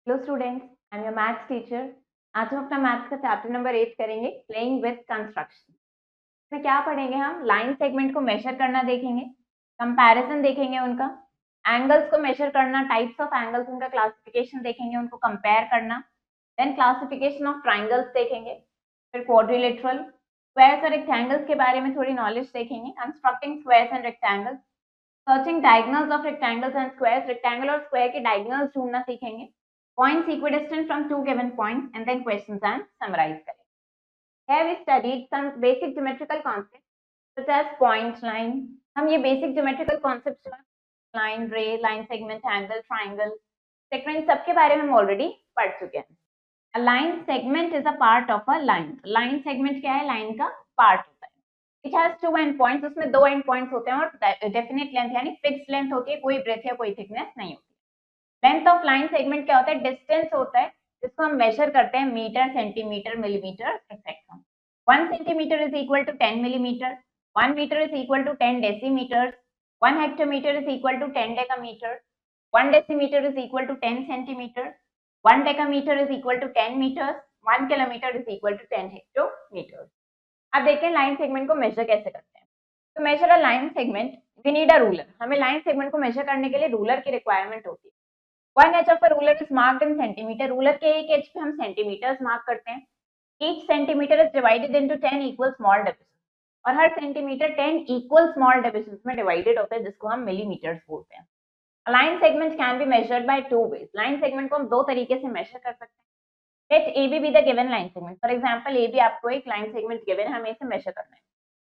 Hello students, I am your maths teacher. आज हम अपना मैथ्स का चैप्टर नंबर 8 करेंगे, प्लेइंग विद कंस्ट्रक्शन। इसमें क्या पढ़ेंगे? हम लाइन सेगमेंट को मेजर करना देखेंगे, कंपैरिजन देखेंगे उनका, एंगल्स को मेजर करना, टाइप्स ऑफ एंगल्स, उनका क्लासिफिकेशन देखेंगे, उनको कंपेयर करना, देन क्लासिफिकेशन ऑफ ट्राइंगल्स देखेंगे, फिर क्वाड्रिलेटरल, स्क्वायर्स और रेक्टेंगल्स के बारे में थोड़ी नॉलेज देखेंगे, constructing squares and rectangles, searching diagonals of rectangles and squares, rectangle और स्क्वायर के डायगोनल्स ढूंढना सीखेंगे, points equidistant from two given points, and then questions and summarize करें. Here we studied some basic geometrical concepts such as point line. हम ये basic geometrical concepts line, ray, line segment, angle, triangle, secant सबके बारे में हम already पढ़ चुके हैं. A line segment is a part of a line. Line segment क्या है? Line का part होता है. It has two end points. उसमें दो end points होते हैं और definite length यानी fixed length होती है, कोई breadth या कोई thickness नहीं होती. लेंथ ऑफ लाइन सेगमेंट क्या होता है? डिस्टेंस होता है जिसको हम मेजर करते हैं metre, centimetre, millimetre, etcetera. 1 centimetre is equal to 10 millimetre, 1 metre is equal to 10 decimetre, 1 hectometre is equal to 10 decametre, 1 decimetre is equal to 10 centimetre, 1 decametre is equal to 10 metre, 1 kilometre is equal to 10 hectometre. अब देखते हैं line segment को major कैसे करते हैं. तो measure a line segment we need a ruler. हमें line segment को मेजर करने के लिए रूलर की रिक्वायरमेंट होती है. One edge of a ruler is marked in centimeter. Ruler के एक एज पे हम सेंटीमीटर्स मार्क करते हैं. Each centimeter is divided into 10 equal small divisions. और हर सेंटीमीटर 10 equal small divisions में डिवाइडेड होता है जिसको हम मिलीमीटर्स बोलते हैं. A line segment can be measured by two ways. Line segment को हम दो तरीके से मेजर कर सकते हैं. Let AB be the given line segment. For example, AB आपको एक लाइन सेगमेंट गिवन है, हमें इसे मेजर करना है.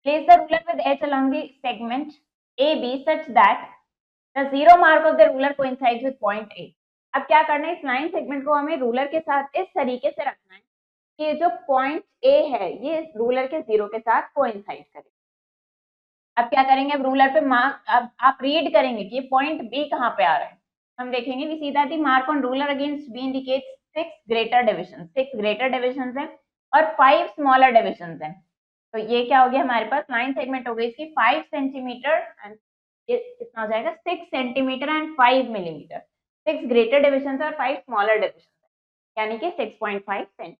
Place the ruler with edge along the segment AB such that the zero mark of the ruler coincides with point A. अब क्या करना है? इस लाइन सेगमेंट को हमें रूलर के साथ इस तरीके से रखना है कि जो पॉइंट ए है ये इस रूलर के जीरो के साथ कोइंसाइड करे. अब क्या करेंगे? अब रूलर पे मार्क, अब आप रीड करेंगे कि ये पॉइंट बी कहाँ पे आ रहा है. हम देखेंगे we see that the mark on ruler against B indicates 6 greater division. 6 greater division है और 5 स्मॉलर डिविजन है. तो ये क्या हो गया हमारे पास? लाइन सेगमेंट हो गई इसकी 5 सेंटीमीटर एंड ये कितना हो जाएगा? 6 centimetre and 5 millimetre. 6 greater division और 5 स्मॉलर डिविजन यानी कि 6.5 centimetre.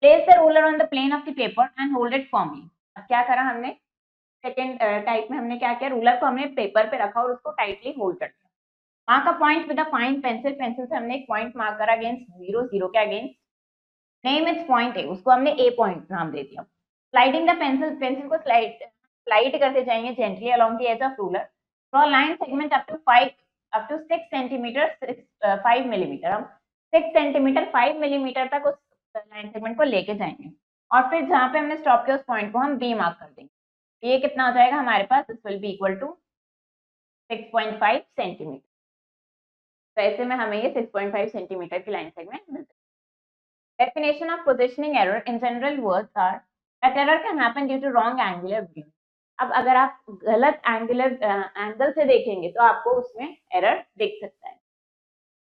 Place the ruler on the plane of the paper and hold it firmly. अब क्या करा हमने? सेकेंड टाइप में हमने क्या किया? रूलर को हमने पेपर पे रखा और उसको टाइटली होल्ड कर दिया. Mark a point with a fine pencil. Pencil से हमने एक पॉइंट मार्क करा अगेंस्ट जीरो, जीरो के against. Name its point A. उसको हमने ए पॉइंट नाम दे दिया. Sliding the pencil. पेंसिल को स्लाइड करते जाएंगे gently along the edge of ruler. Draw line segment up to 6 centimetre 5 millimetre. हम 6 सेंटीमीटर 5 मिलीमीटर तक उस लाइन सेगमेंट को लेके जाएंगे और फिर जहां पे हमने स्टॉप किया उस पॉइंट को हम बी मार्क कर देंगे. ये कितना हो जाएगा हमारे पास? This will be equal to 6.5 centimetre. तो ऐसे में हमें ये 6.5 सेंटीमीटर की लाइन सेगमेंट मिलती है. Definition of positioning error in general words are that error can happen due to wrong angular view. अब अगर आप गलत एंगल से देखेंगे तो आपको उसमें एरर दिख सकता है.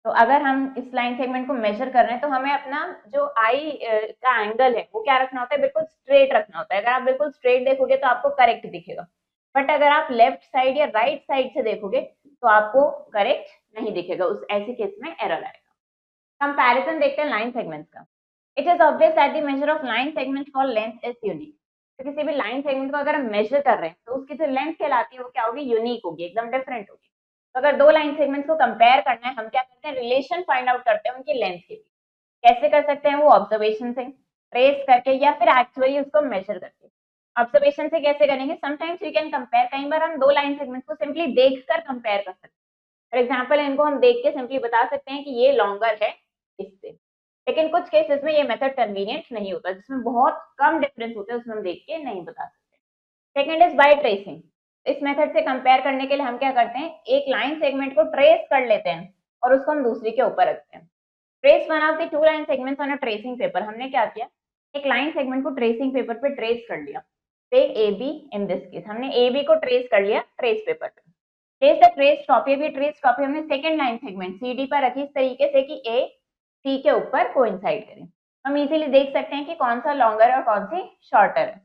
तो अगर हम इस लाइन सेगमेंट को मेजर कर रहे हैं तो हमें अपना जो आई का एंगल है वो क्या रखना होता है? बिल्कुल स्ट्रेट रखना होता है. अगर आप बिल्कुल स्ट्रेट देखोगे तो आपको करेक्ट दिखेगा, बट अगर आप लेफ्ट साइड या राइट साइड से देखोगे तो आपको करेक्ट नहीं दिखेगा. उस ऐसे केस में एरर आएगा. कंपैरिजन देखते हैं लाइन सेगमेंट्स का. It is obvious that the measure of line segment for length is unique. तो किसी भी लाइन सेगमेंट को अगर हम मेजर कर रहे हैं तो उसकी जो लेंथ कहलाती है वो क्या होगी? यूनिक होगी, एकदम डिफरेंट होगी. तो अगर दो लाइन सेगमेंट्स को कंपेयर करना है हम क्या करते हैं? रिलेशन फाइंड आउट करते हैं उनकी लेंथ के बीच. कैसे कर सकते हैं? वो ऑब्जर्वेशन से, ट्रेस करके या फिर एक्चुअली उसको मेजर करके. ऑब्जर्वेशन से कैसे करेंगे? Sometimes we can compare. कई बार हम दो लाइन सेगमेंट्स को सिंपली देखकर कंपेयर कर सकते हैं. फॉर एग्जाम्पल इनको हम देख के सिंपली बता सकते हैं कि ये लॉन्गर है इससे. लेकिन कुछ केसेस में ये मेथड कन्वीनियंट नहीं होता, जिसमें बहुत कम डिफरेंस होते हैं उसमें हम देख के नहीं बता सकते. Second is by tracing. इस मेथड से कंपेयर करने के लिए हम क्या करते हैं? एक लाइन सेगमेंट को ट्रेस कर लेते हैं और उसको हम दूसरी के ऊपर रखते हैं. Trace one of the two line segments on a tracing paper. हमने क्या किया? एक लाइन सेगमेंट को ट्रेसिंग पेपर पे ट्रेस कर लिया. Take A B. In this case हमने ए बी को ट्रेस कर लिया ट्रेस पेपर पे. Trace the trace top. ये भी ट्रेस टॉप हमने second line segment C D पर रखी इस तरीके से कि ए सी के ऊपर कोइंसाइड करें. हम इजीली देख सकते हैं कि कौन सा लॉन्गर है और कौन सी शॉर्टर है.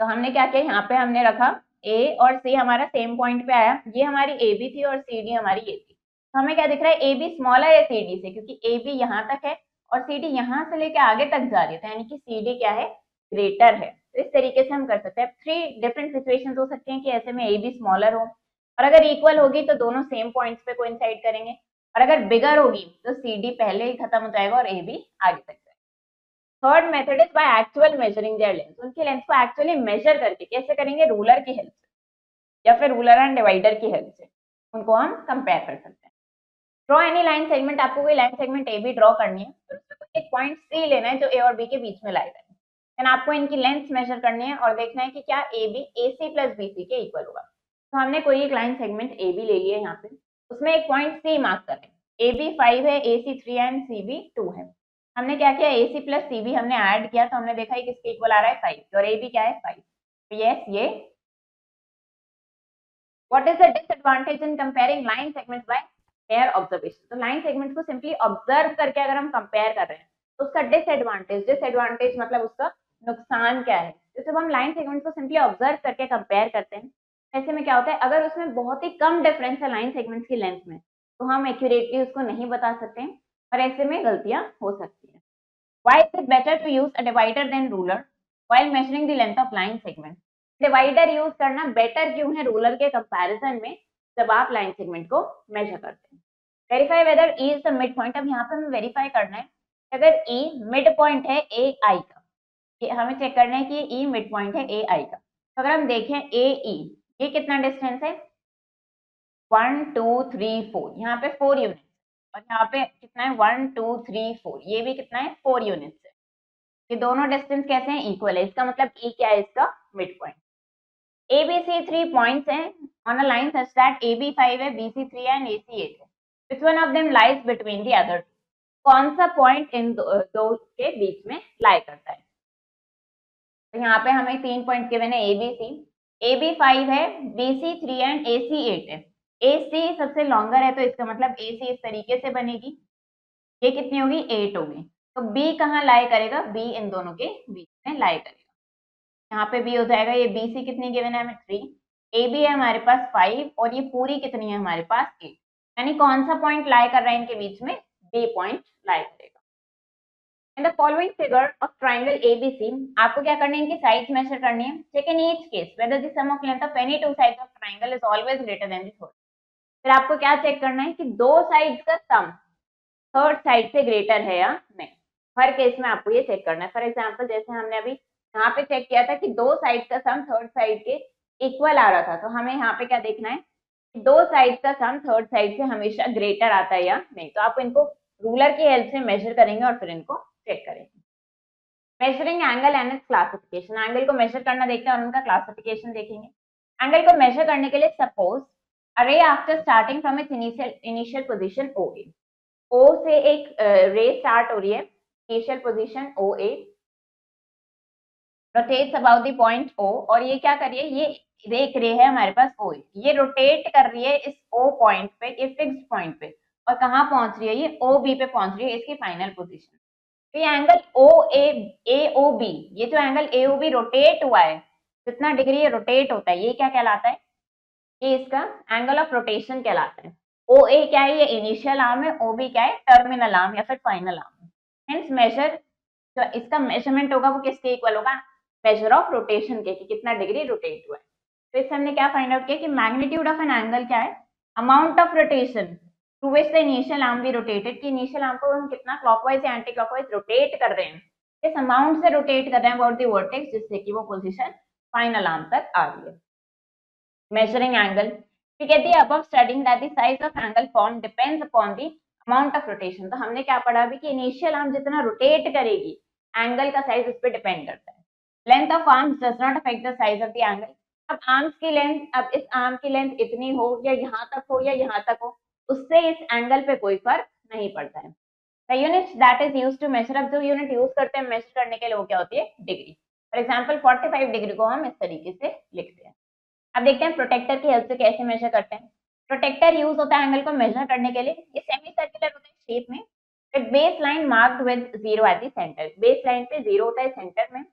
तो हमने क्या किया? यहाँ पे हमने रखा ए और सी हमारा सेम पॉइंट पे आया. ये हमारी ए बी थी और सी डी हमारी ये थी. तो हमें क्या दिख रहा है, ए बी स्मॉलर है सी डी से, क्योंकि ए बी यहाँ तक है और सी डी यहाँ से लेके आगे तक जा रही है, तो यानी कि सी डी क्या है, ग्रेटर है। तो इस तरीके से हम कर सकते हैं। 3 डिफरेंट सिचुएशंस हो सकते हैं कि ऐसे में ए बी स्मॉलर हो, और अगर इक्वल होगी तो दोनों सेम पॉइंट्स पे कोइंसाइड करेंगे, और अगर बिगर होगी तो सी डी पहले ही खत्म हो जाएगा और ए बी आगे तक जाएगा। Third method is by actual measuring there length, उनकी लेंथ को एक्चुअली मेजर करके, कैसे करेंगे, रूलर की हेल्प से या फिर रूलर एंड डिवाइडर की हेल्प से उनको हम कंपेयर कर सकते हैं। ड्रॉ एनी लाइन सेगमेंट, आपको कोई line segment A B draw करनी है, और उसमें एक पॉइंट सी लेना है जो ए और बी के बीच में लाएगा, देन आपको इनकी लेंथ मेजर करनी है और देखना है कि क्या A B A C plus B C के इक्वल होगा। तो हमने कोई एक लाइन सेगमेंट ए बी ले लिया है यहाँ पे, उसमें एक पॉइंट सी मार्क करें, ए बी 5 है, ए सी 3 है एंड सी बी 2 है। हमने क्या किया, ए सी प्लस सी बी हमने ऐड किया, तो हमने देखा है किसके इक्वल आ रहा है, 5, और ए बी क्या है, 5। तो यस, ये what is the disadvantage in comparing line segments by pair observation. तो लाइन सेगमेंट्स को सिंपली ऑब्जर्व करके अगर हम कंपेयर कर रहे हैं तो उसका डिसएडवांटेज मतलब उसका नुकसान क्या है। तो जब हम लाइन सेगमेंट्स को सिंपली ऑब्जर्व करके कंपेयर करते हैं, ऐसे में क्या होता है, अगर उसमें बहुत ही कम डिफरेंस है लाइन सेगमेंट्स की लेंथ में, तो हम एक्यूरेटली उसको नहीं बता सकते हैं, और ऐसे में गलतियां हो सकती हैं। Why is it better to use a divider than ruler while measuring the length of line segment? Divider use करना बेटर क्यों है रूलर के कंपैरिजन में जब आप लाइन सेगमेंट को मेजर करते हैं। Verify whether E is the mid point. अब यहाँ पे हमें वेरीफाई करना है अगर ई मिड पॉइंट है ए आई का, ये हमें चेक करना है कि ई मिड पॉइंट है ए आई का। तो अगर हम देखें ए ई, ये कितना डिस्टेंस है, 1 2 3 4, यहाँ पे 4 यूनिट, और यहाँ पे कितना है, 1 2 3 4, ये भी कितना है, 4 यूनिट्स है। ये दोनों डिस्टेंस कैसे हैं, इक्वल है, इसका मतलब ई क्या है, इसका मिड पॉइंट। ABC 3 points हैं on a line such that AB 5 है, BC 3 है and AC 8 है. Which one of them lies between the other? कौन सा पॉइंट इन दो के बीच में लाई करता है। तो यहाँ पे हमें 3 पॉइंट गिवन है ABC, AB 5 है, BC 3 एंड AC 8 है। AC सबसे लॉन्गर है तो इसका मतलब AC इस तरीके से बनेगी, ये कितनी होगी, 8 होगी। तो B कहाँ लाई करेगा, B इन दोनों के बीच में लाई करेगा। यहाँ पे B हो जाएगा, ये BC कितनी गिवन है हमें, 3, AB है हमारे पास 5, और ये पूरी कितनी है हमारे पास 8, यानी कौन सा पॉइंट लाई कर रहा है इनके बीच में, B पॉइंट लाई करेगा। In the following figure of triangle ABC, आपको क्या करना है, इनकी साइड्स मेजर करनी है। Check in each case whether the sum of length of any two sides of triangle is always greater than the third. फिर आपको क्या चेक करना है कि दो साइड्स का सम थर्ड साइड से ग्रेटर है या नहीं। हर केस में आपको ये चेक करना है। फॉर एग्जाम्पल जैसे हमने अभी यहाँ पे चेक किया था कि दो साइड का सम थर्ड साइड के इक्वल आ रहा था, तो हमें यहाँ पे क्या देखना है, दो साइड का सम थर्ड साइड से हमेशा ग्रेटर आता है या नहीं। तो आप इनको रूलर की हेल्प से मेजर करेंगे और फिर इनको चेक करेंगे। Measuring angle and it's classification, angle को मेजर करना देखते हैं और उनका क्लासिफिकेशन देखेंगे। एंगल को मेजर करने के लिए सपोज अ रे after starting from its initial position OA, O से एक रे स्टार्ट हो रही है, initial position OA, rotates about the point O, और ये क्या कर रही है, ये एक रे है हमारे पास OA, ये रोटेट कर रही है इस O पॉइंट पे, ये फिक्स्ड पॉइंट पे, और कहाँ पहुंच रही है, ये OB पे पहुंच रही है, इसकी फाइनल पोजीशन। तो ये एंगल AOB, ये जो एंगल AOB रोटेट हुआ है, कितना डिग्री ये रोटेट होता है, ये क्या कहलाता है, ये इसका एंगल ऑफ रोटेशन कहलाता है। OA क्या है, ये इनिशियल आर्म है, OB क्या है, टर्मिनल आर्म या फिर फाइनल आर्म। हेंस मेजर, जो इसका मेजरमेंट होगा वो किसके इक्वल होगा, मेजर ऑफ रोटेशन के, कि कितना डिग्री रोटेट हुआ है। तो इससे हमने क्या फाइंड आउट किया कि मैग्नीट्यूड ऑफ एन एंगल क्या है, amount of rotation to which the initial arm be rotated, कि इनिशियल आर्म को हम कितना क्लॉकवाइज या एंटी क्लॉकवाइज रोटेट कर रहे हैं, इस अमाउंट से रोटेट कर रहे हैं अबाउट द वर्टेक्स, जिससे कि वो पोजीशन फाइनल आर्म तक आ रही है। मेजरिंग एंगल, ठीक है, the above studying that the size of angle form depends upon the amount of rotation. तो हमने क्या पढ़ा अभी कि इनिशियल आर्म जितना रोटेट करेगी, एंगल का साइज उस पर डिपेंड करता है। Length of arms does not affect the size of the angle. अब आर्म्स की लेंथ, अब इस आर्म की लेंथ इतनी हो या यहाँ तक हो या यहाँ तक हो, उससे इस एंगल पे कोई फर्क नहीं पड़ता है। The unit that is used to measure, अब जो यूनिट यूज करते हैं मेजर करने के लिए वो क्या होती है, डिग्री। फॉर एग्जाम्पल 45 डिग्री को हम इस तरीके से लिखते हैं। अब देखते हैं प्रोटेक्टर की हेल्प से कैसे मेजर करते हैं। प्रोटेक्टर यूज होता है एंगल को मेजर करने के लिए, ये सेमी सर्कुलर होता है शेप में, base line marked with 0 at the centre, base line पे 0 होता है सेंटर में।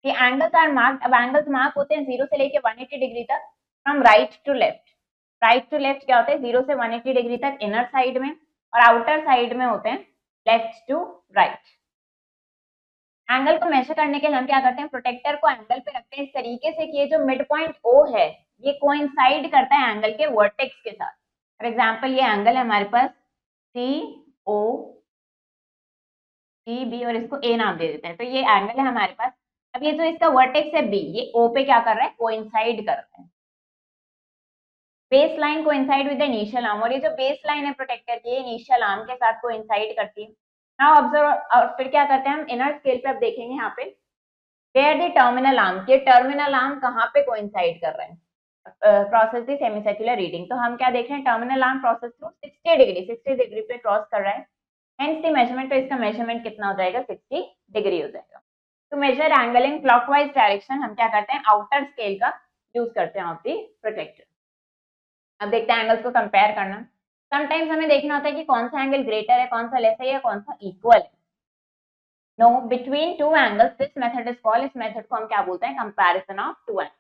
The angles are marked, अब एंगल्स मार्क होते हैं 0 से लेके 180 डिग्री तक, from right to left, right to left क्या होता है, 0 से 180 डिग्री तक इनर साइड में, और आउटर साइड में होते हैं लेफ्ट टू राइट। एंगल को मेजर करने के लिए हम क्या करते हैं, प्रोटेक्टर को एंगल पे रखते हैं इस तरीके से कि ये जो मिड पॉइंट O है ये कोइंसाइड करता है एंगल के वर्टेक्स के साथ। फॉर एग्जांपल ये एंगल है हमारे पास COCB और इसको A नाम दे देते हैं, तो ये एंगल है हमारे पास। अब ये जो इसका वर्टेक्स है B, ये O पे क्या कर रहा है, कोइंसाइड कर रहा है। Base line coincide with the initial arm, और ये जो बेस लाइन है प्रोटेक्टर की इनिशियल आर्म के साथ कोइंसाइड करती है। नाउ ऑब्जर्व, और फिर क्या करते हैं हम इनर स्केल पे, अब देखेंगे यहाँ पे वेयर द टर्मिनल आर्म, के टर्मिनल आर्म कहाँ पे कोइंसाइड कर रहे हैं, क्रॉसेस द सेमीसर्कुलर रीडिंग। तो हम क्या देख रहे हैं, terminal arm crosses through 60 degree पे क्रॉस कर रहा है, हेंस द मेजरमेंट, तो इसका मेजरमेंट कितना हो जाएगा, 60 डिग्री हो जाएगा। तो measure angle in clockwise direction हम क्या करते हैं, आउटर स्केल का यूज करते हैं ऑफ द प्रोटेक्टर। अब देखते हैं एंगल्स को कंपेयर करना। समटाइम्स हमें देखना होता है कि कौन सा एंगल ग्रेटर है, कौन सा लेस है, या कौन सा इक्वल है। Know between two angles this method is called, इस मेथड को हम क्या बोलते हैं, कंपैरिजन ऑफ टू एंगल्स।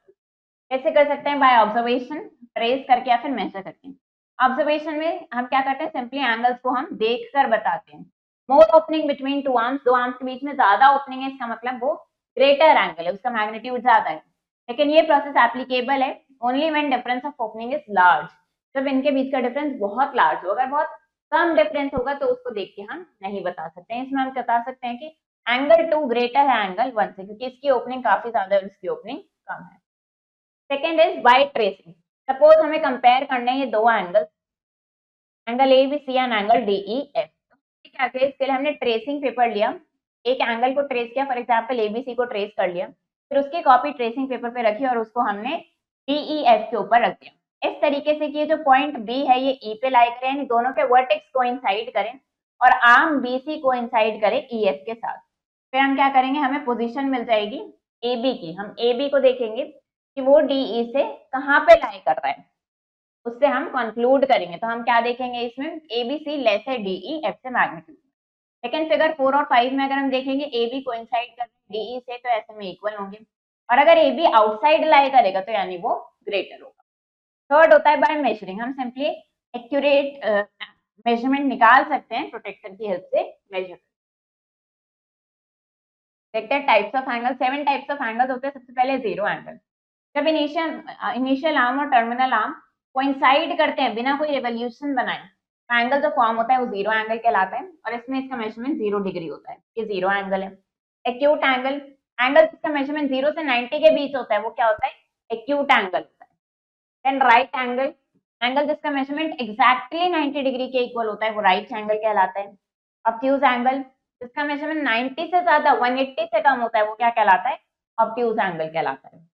कैसे कर सकते हैं, बाय ऑब्जर्वेशन, ट्रेस करके या फिर मेजर करके। ऑब्जर्वेशन में हम क्या करते हैं, सिंपली एंगल्स को हम देखकर बताते हैं। मोर ओपनिंग बिटवीन टू आर्म्स, दो आर्म्स के बीच में ज्यादा ओपनिंग है, इसका मतलब वो ग्रेटर एंगल है, उसका मैग्नीट्यूड ज्यादा है। लेकिन ये प्रोसेस एप्लीकेबल है only when difference of opening is large, जब इनके बीच का डिफरेंस बहुत लार्ज हो। अगर बहुत कम डिफरेंस होगा तो उसको देख के हम नहीं बता सकते हैं। इसमें हम बता सकते हैं कि एंगल 2 ग्रेटर है एंगल 1 से, क्योंकि इसकी ओपनिंग काफी ज्यादा है और इसकी ओपनिंग कम है। Second is by tracing. Suppose हमें कंपेयर करने हैं ये दो angle, angle ABC and angle DEF। क्या किया, इसके लिए हमने ट्रेसिंग पेपर लिया, एक एंगल को ट्रेस किया, फॉर एग्जांपल ABC को ट्रेस कर लिया, फिर उसकी कॉपी ट्रेसिंग पेपर पे रखी और उसको हमने DEF के ऊपर रख दिया। इस तरीके से कि ये जो पॉइंट B है ये E पे लाई करें, दोनों के वर्टेक्स कोइंसाइड करें, और आर्म BC कोइंसाइड करे EF के साथ। फिर हम क्या करेंगे, हमें पोजीशन मिल जाएगी AB की, हम AB को देखेंगे कि वो DE से कहाँ पे लाई कर रहा है, उससे हम कंक्लूड करेंगे। तो हम क्या देखेंगे इसमें, ABC लेस है DEF से मैग्नीट्यूड। लेकिन फिगर 4 और 5 में अगर हम देखेंगे AB कोइंसाइड कर रहे हैं DE से, तो ऐसे में इक्वल होंगे, और अगर AB आउटसाइड लाई करेगा तो यानी वो ग्रेटर होगा। थर्ड होता है बाय मेजरिंग, हम सिंपली एक्यूरेट मेजरमेंट निकाल सकते हैं प्रोटेक्टर की हेल्प से मेजर। देखते हैं types of angle, 7 types of angles होते हैं। सबसे पहले जीरो एंगल, जब इनिशियल आर्म और टर्मिनल आर्म कोइंसाइड करते हैं बिना कोई रिवोल्यूशन बनाए, तो एंगल जो फॉर्म होता है वो जीरो एंगल कहलाता है, और इसमें इसका मेजरमेंट 0 डिग्री होता है, ये जीरो एंगल है। एक्यूट एंगल, एंगल जिसका मेजरमेंट 0 से 90 के बीच होता है वो क्या होता है, एक्यूट एंगल होता है। देन राइट एंगल, एंगल जिसका मेजरमेंट एग्जैक्टली 90 डिग्री के इक्वल होता है वो राइट एंगल कहलाता है। ऑब्ट्यूज एंगल, जिसका मेजरमेंट 90 से ज्यादा 180 से कम होता है वो क्या कहलाता है, ऑब्ट्यूज एंगल कहलाता है।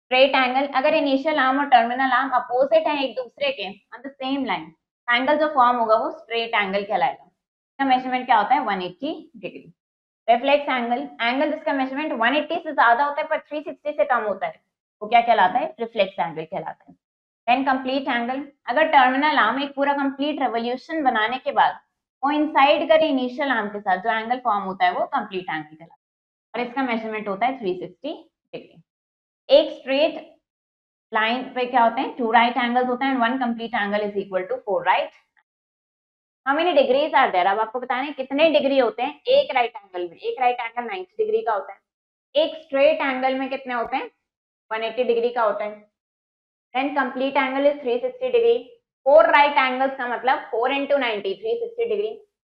स्ट्रेट एंगल, अगर इनिशियल आर्म और टर्मिनल आर्म अपोजिट हैं एक दूसरे के on the same line, angle जो फॉर्म होगा वो स्ट्रेट एंगल कहलाएगा। इसका मेजरमेंट क्या होता है, 180 डिग्री। रिफ्लेक्स एंगल, एंगल जिसका मेजरमेंट 180 से ज्यादा होता है पर 360 से कम होता है वो क्या कहलाता है, रिफ्लेक्स एंगल कहलाता है। देन कंप्लीट एंगल, अगर टर्मिनल आर्म एक पूरा कंप्लीट रेवोल्यूशन बनाने के बाद कोइंसाइड करे इनिशियल आर्म के साथ, जो एंगल फॉर्म होता है वो कंप्लीट एंगल कहलाता है, और इसका मेजरमेंट होता है 360 डिग्री। एक स्ट्रेट लाइन पे क्या होते हैं, 2 राइट एंगल्स होते हैं, 1 complete angle is equal to 4 right. How many degrees are there, अब आपको बताना है कितने डिग्री होते हैं एक राइट एंगल में। एक राइट एंगल 90 डिग्री का होता है, एक स्ट्रेट एंगल में कितने होते हैं, 180 डिग्री का होता है। Then complete angle is 360 degree. 4 right angles का मतलब 4 into 90 360 degree.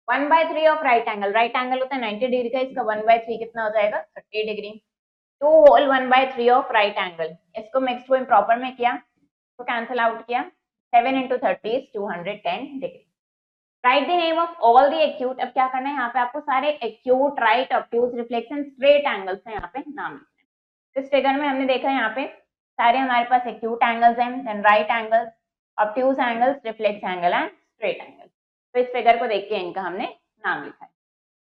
1/3 of right angle, right angle होता है 90 डिग्री का, इसका 1/3 कितना हो जाएगा, 30 degree. 2 whole 1/3 of right angle, इसको मिक्स टू इम्प्रॉपर में किया तो कैंसिल आउट किया, 7 into 30 is 210 degree. Right the name of all the acute, अब क्या करना है यहाँ पे आपको सारे acute, right, obtuse, reflection, straight angles हैं यहाँ पे नाम लिखना है। इस फिगर में हमने देखा यहाँ पे सारे हमारे पास एक्यूट एंगल्स हैं, then right angles, obtuse angles, reflex angle and straight angle. तो इस फिगर को देख के इनका हमने नाम लिखा है।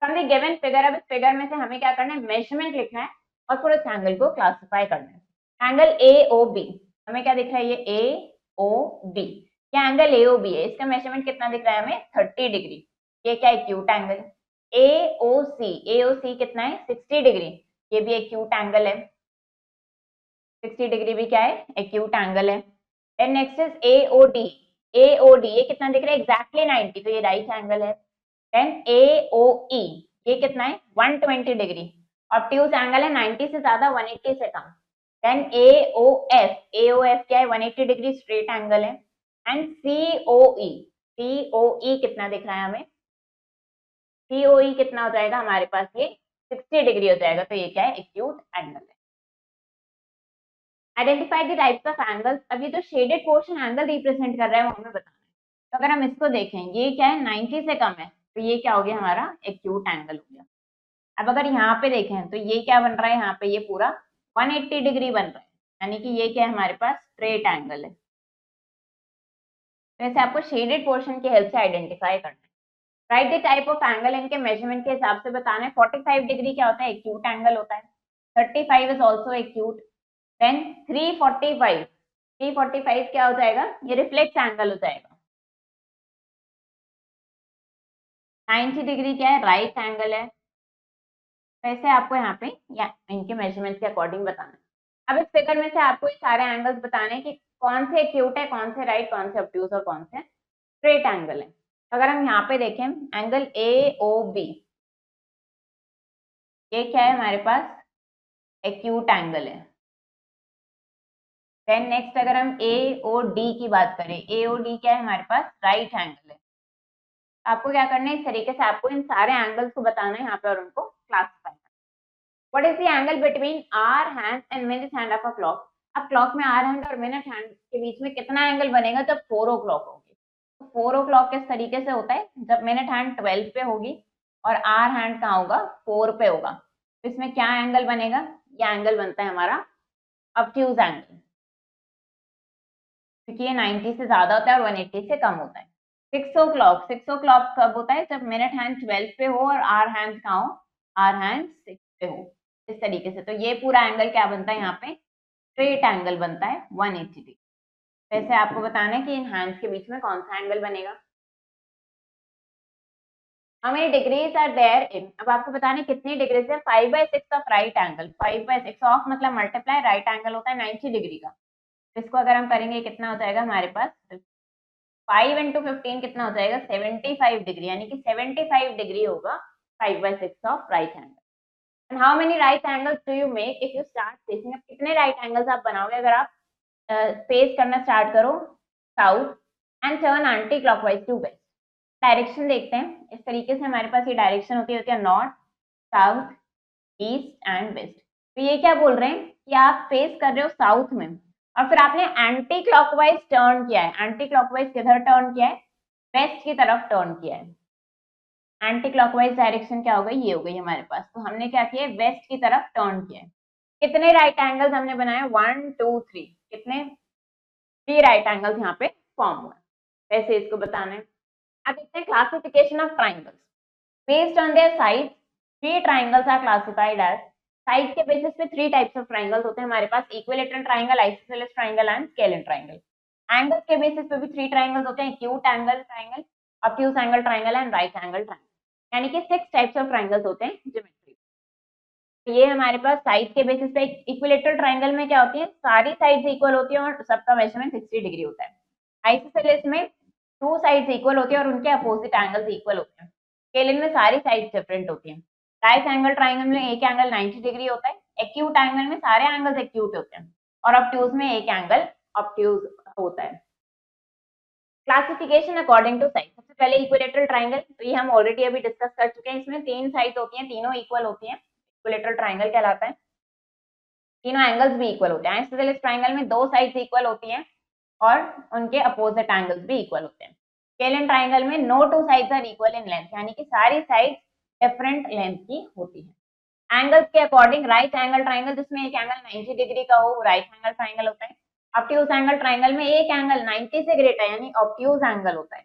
फ्रॉम द गिवन फिगर, अब इस फिगर में से हमें क्या करना है, मेजरमेंट लिखना है और फिर उस एंगल को क्लासिफाई करना है। एंगल AOB, हमें क्या दिख रहा है, ये AOB, ये एंगल AOB है, इसका मेजरमेंट कितना दिख रहा है हमें, 30 डिग्री। ये क्या एक्यूट एंगल। AOC कितना है, 60 डिग्री, ये भी एक्यूट एंगल है। 60 डिग्री भी क्या है, एक्यूट एंगल है। Then next is AOD। AOD ये कितना दिख रहा है? एग्जैक्टली 90, तो ये राइट एंगल है। देन AOE ये कितना है? 120 डिग्री। ऑब्ट्यूज एंगल है 90 से ज्यादा, 180 से कम। देन AOF, AOF क्या है? 180 डिग्री स्ट्रेट एंगल है। एंड COE, COE कितना दिख रहा है हमें? COE कितना हो जाएगा हमारे पास? ये 60 डिग्री हो जाएगा, तो ये क्या है? एक्यूट एंगल है। Identify the types of angles. अब ये जो शेडेड पोर्शन एंगल रिप्रेजेंट कर रहा है वो हमें बताना है। तो अगर हम इसको देखें, ये क्या है? 90 से कम है, तो ये क्या हो गया? हमारा एक्यूट एंगल हो गया। अब अगर यहाँ पे देखें तो ये क्या बन रहा है? यहाँ पे ये पूरा 180 डिग्री बन रहा है, यानी कि ये क्या है? हमारे पास स्ट्रेट एंगल है। तो ऐसे आपको शेडेड पोर्शन की हेल्प से आइडेंटिफाई करना है। Right the type of angle, इनके मेजरमेंट के हिसाब से बताना है। 45 डिग्री क्या होता है? एक्यूट एंगल होता है। 35 इज ऑल्सो एक्यूट। देन 345 क्या हो जाएगा? ये रिफ्लेक्स एंगल हो जाएगा। 90 डिग्री क्या है? राइट एंगल है। वैसे आपको यहाँ पे या इनके मेजरमेंट के अकॉर्डिंग बताना है। अब इस फिगर में से आपको ये सारे एंगल्स बताने हैं कि कौन से एक्यूट है, कौन से राइट, कौन से ऑब्ट्यूज और कौन से स्ट्रेट एंगल है। अगर हम यहाँ पे देखें एंगल AOB, ये क्या है हमारे पास? एक्यूट एंगल है। देन नेक्स्ट अगर हम AOD की बात करें, AOD क्या है हमारे पास? राइट एंगल है। आपको क्या करना है? इस तरीके से आपको इन सारे एंगल्स को बताना है यहाँ पे और उनको क्लासिफाई करना है। What is the angle between hour hand and minute hand of a clock? अब क्लॉक में आवर हैंड और मिनट हैंड के बीच में कितना एंगल बनेगा जब 4 ओ क्लॉक होगी? तो 4 ओ क्लॉक किस तरीके से होता है? जब मिनट हैंड 12 पे होगी और आवर हैंड कहाँ होगा? 4 पे होगा। तो इसमें क्या एंगल बनेगा? ये एंगल बनता है हमारा ऑब्ट्यूज एंगल, क्योंकि ये 90 से ज्यादा होता है और 180 से कम होता है। 6 ओ क्लॉक कब होता है? जब मिनट हैंड 12 पे हो और आवर हैंड कहाँ हो? आवर हैंड 6 पे हो। इस तरीके से तो ये पूरा एंगल क्या बनता है? यहाँ पे स्ट्रेट एंगल बनता है 180 डिग्री। वैसे आपको बताना है कि इन हैंड्स के बीच में कौन सा एंगल बनेगा। How many degrees are there in? अब आपको बताना है कितनी डिग्रीज है। 5/6 ऑफ राइट एंगल। 5/6 ऑफ मतलब मल्टीप्लाई, राइट एंगल होता है 90 डिग्री का। इसको अगर हम करेंगे कितना हो जाएगा हमारे पास? 5 इंटू 15 कितना हो जाएगा? 75 डिग्री, यानी कि 75 डिग्री होगा 5/6 of right angle. And how many right angles do you make if you start facing? अब कितने राइट एंगल्स आप बनाओगे अगर आप फेस करना स्टार्ट करो south and turn anticlockwise to west? Direction देखते हैं। इस तरीके से हमारे पास ये डायरेक्शन होती है north, south, east and west. तो ये क्या बोल रहे हैं कि आप फेस कर रहे हो साउथ में और फिर आपने एंटी क्लॉकवाइज टर्न किया है। एंटी क्लॉकवाइज किधर टर्न किया है? वेस्ट की तरफ टर्न किया है। एंटी क्लॉकवाइज डायरेक्शन क्या हो गई? ये हो गई हमारे पास। तो हमने क्या किया? वेस्ट की तरफ टर्न किया है। कितने राइट एंगल्स हमने बनाए? 1 2 3। कितने? 3 राइट एंगल्स यहाँ पे फॉर्म हुए। वैसे इसको बताना है। अब देखते हैं classification of triangles based on their side. 3 triangles are classified as. Side के बेसिस पे 3 टाइप्स ऑफ ट्राइंगल्स होते हैं हमारे पास। Equilateral triangle, isosceles triangle and scalene triangle. Angles के बेसिस पे भी 3 ट्राइंगल्स होते हैं। Acute angle triangle, obtuse angle triangle and right angle triangle, यानी कि 6 टाइप्स ऑफ ट्राइंगल्स होते हैं ज्योमेट्री। तो ये हमारे पास साइड के बेसिस पे इक्विलेटरल ट्राइंगल में क्या होती है? सारी साइड्स इक्वल होती है और सबका मेजरमेंट 60 डिग्री होता है। आइसोसेलेस में 2 साइड्स इक्वल होती है और उनके अपोजिट एंगल्स इक्वल होते हैं। स्केलिन में सारी साइड्स डिफरेंट होती हैं। राइट एंगल ट्राइंगल में एक एंगल 90 डिग्री होता है। एक्यूट एंगल में सारे एंगल्स एक्यूट होते हैं और ऑब्ट्यूज में एक एंगल ऑब्ट्यूज होता है। Classification according to side. सबसे पहले इक्विलेटरल ट्राइंगल, तो ये हम ऑलरेडी अभी डिस्कस कर चुके हैं। इसमें 3 साइड्स होती हैं, तीनों इक्वल होती हैं, इक्विलेटरल ट्राइंगल कहलाता है। तीनों एंगल्स भी इक्वल होते हैं। आइसोसेलेस ट्राइंगल में 2 साइड्स इक्वल होती हैं और उनके अपोजिट एंगल्स भी इक्वल होते हैं। स्केलिन ट्राइंगल में no 2 sides are equal in length, यानी कि सारी साइड्स डिफरेंट लेंथ की होती है। एंगल्स के अकॉर्डिंग राइट एंगल ट्राइंगल जिसमें एक एंगल 90 डिग्री का हो, राइट एंगल ट्राइंगल होता है। ऑब्ट्यूज एंगल ट्राइंगल में एक एंगल 90 से ग्रेटर यानी ऑब्ट्यूज एंगल होता है।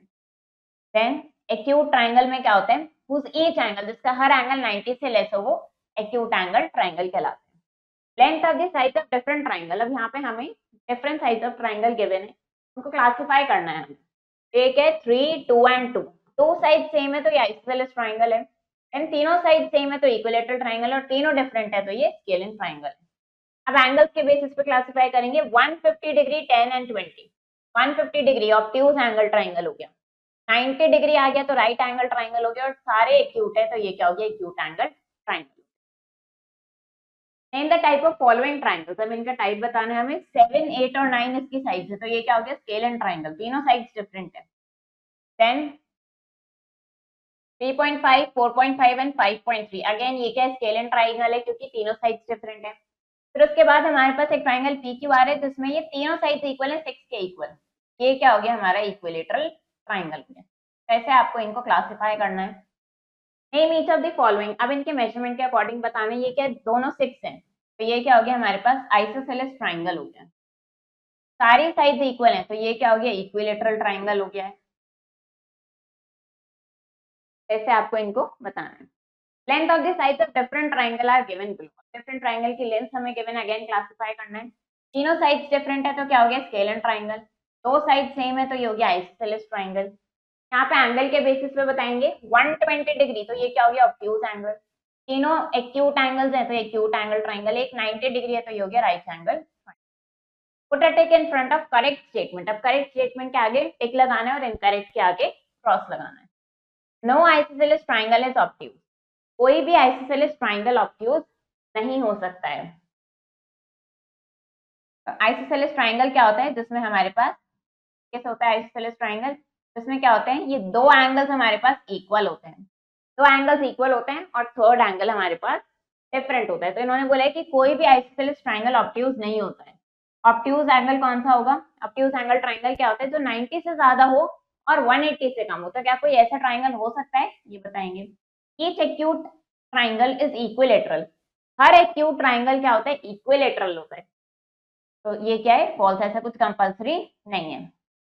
देन एक्यूट ट्राइंगल में क्या होता है? हुज ईच एंगल, जिसका हर एंगल 90 से लेस हो, वो एक्यूट एंगल ट्राइंगल कहलाता है। Length of the sides of different triangle. अब यहाँ पे हमें different sides of triangle given है, उनको क्लासिफाई करना है हमें। एक है 3 2 एंड 2। 2 साइड सेम है तो ये आइसोसेलेस ट्राइंगल है। एंड तीनों साइड सेम है तो इक्विलेटरल ट्राइंगल, और तीनों डिफरेंट है तो ये स्केलिन ट्राइंगल है। अब एंगल्स के बेसिस पे क्लासिफाई करेंगे 150 degree, 10 and 20। 150 degree obtuse angle triangle हो गया, 90 डिग्री आ गया तो राइट एंगल ट्राइंगल हो गया, और सारे एक्यूट है तो ये क्या हो गया, acute angle triangle. Name the type of following triangles, अब इनका टाइप बताना है हमें। 7, 8 और 9 इसकी साइड्स है तो ये क्या हो गया, स्केल एंड ट्राइंगल, तीनों साइड्स डिफरेंट है। 10, 3.5, 4.5 एंड 5.3, अगेन ये क्या स्केल एंड ट्राइंगल है क्योंकि तीनों साइड्स डिफरेंट है। फिर उसके बाद हमारे पास एक ट्राइंगल पी क्यू आर है जिसमें ये तीनों साइड्स इक्वल है, 6 के इक्वल, ये क्या हो गया हमारा इक्विलेटरल ट्राइंगल में। कैसे आपको इनको क्लासिफाई करना है। Name each of the following, अब इनके मेजरमेंट के अकॉर्डिंग बताना है, ये क्या दोनों 6 हैं तो ये क्या हो गया हमारे पास आइसोसेलेस ट्राइंगल हो गया, सारी साइड्स इक्वल हैं तो ये क्या हो गया इक्विलेटरल ट्राइंगल हो गया है। ऐसे आपको इनको बताना है। Length of the sides of different triangle are given below, different triangle की लेंथ हमें गिवन, अगेन क्लासिफाई करना है। तीनों साइड्स डिफरेंट है तो क्या हो गया स्केल एंड ट्राइंगल, दो साइड सेम है तो ये हो गया आइसोसेलेस ट्राइंगल। यहाँ पे एंगल के बेसिस पे बताएंगे, 120 डिग्री तो ये क्या हो गया ऑब्ट्यूज एंगल, तीनों एक्यूट एंगल्स हैं तो एक्यूट एंगल ट्राइंगल, एक 90 डिग्री है तो ये हो गया right angle. Put a tick in front of correct statement, अब करेक्ट स्टेटमेंट के आगे टिक लगाना है और इनकरेक्ट के आगे क्रॉस लगाना है। No isosceles triangle is obtuse, कोई भी आइसोसेलेस ट्राइंगल ऑब्ट्यूज नहीं हो सकता है। आइसोसेलेस ट्राइंगल क्या होता है, जिसमें हमारे पास कैसे होता है आइसोसेलेस ट्राइंगल, जिसमें क्या होते हैं ये दो एंगल्स हमारे पास इक्वल होते हैं, दो एंगल्स इक्वल होते हैं और थर्ड एंगल हमारे पास डिफरेंट होता है। तो इन्होंने बोला है कि कोई भी आइसोसेलेस ट्राइंगल ऑब्ट्यूज नहीं होता है। ऑब्ट्यूज एंगल कौन सा होगा, ऑब्ट्यूज एंगल ट्राइंगल क्या होता है जो 90 से ज्यादा हो और 180 से कम हो। तो क्या कोई ऐसा ट्राइंगल हो सकता है, ये बताएंगे। Each acute triangle is equilateral, her acute triangle क्या होता है इक्विलेटरल होता है, तो ये क्या है फॉल्स, ऐसा कुछ कंपल्सरी नहीं है।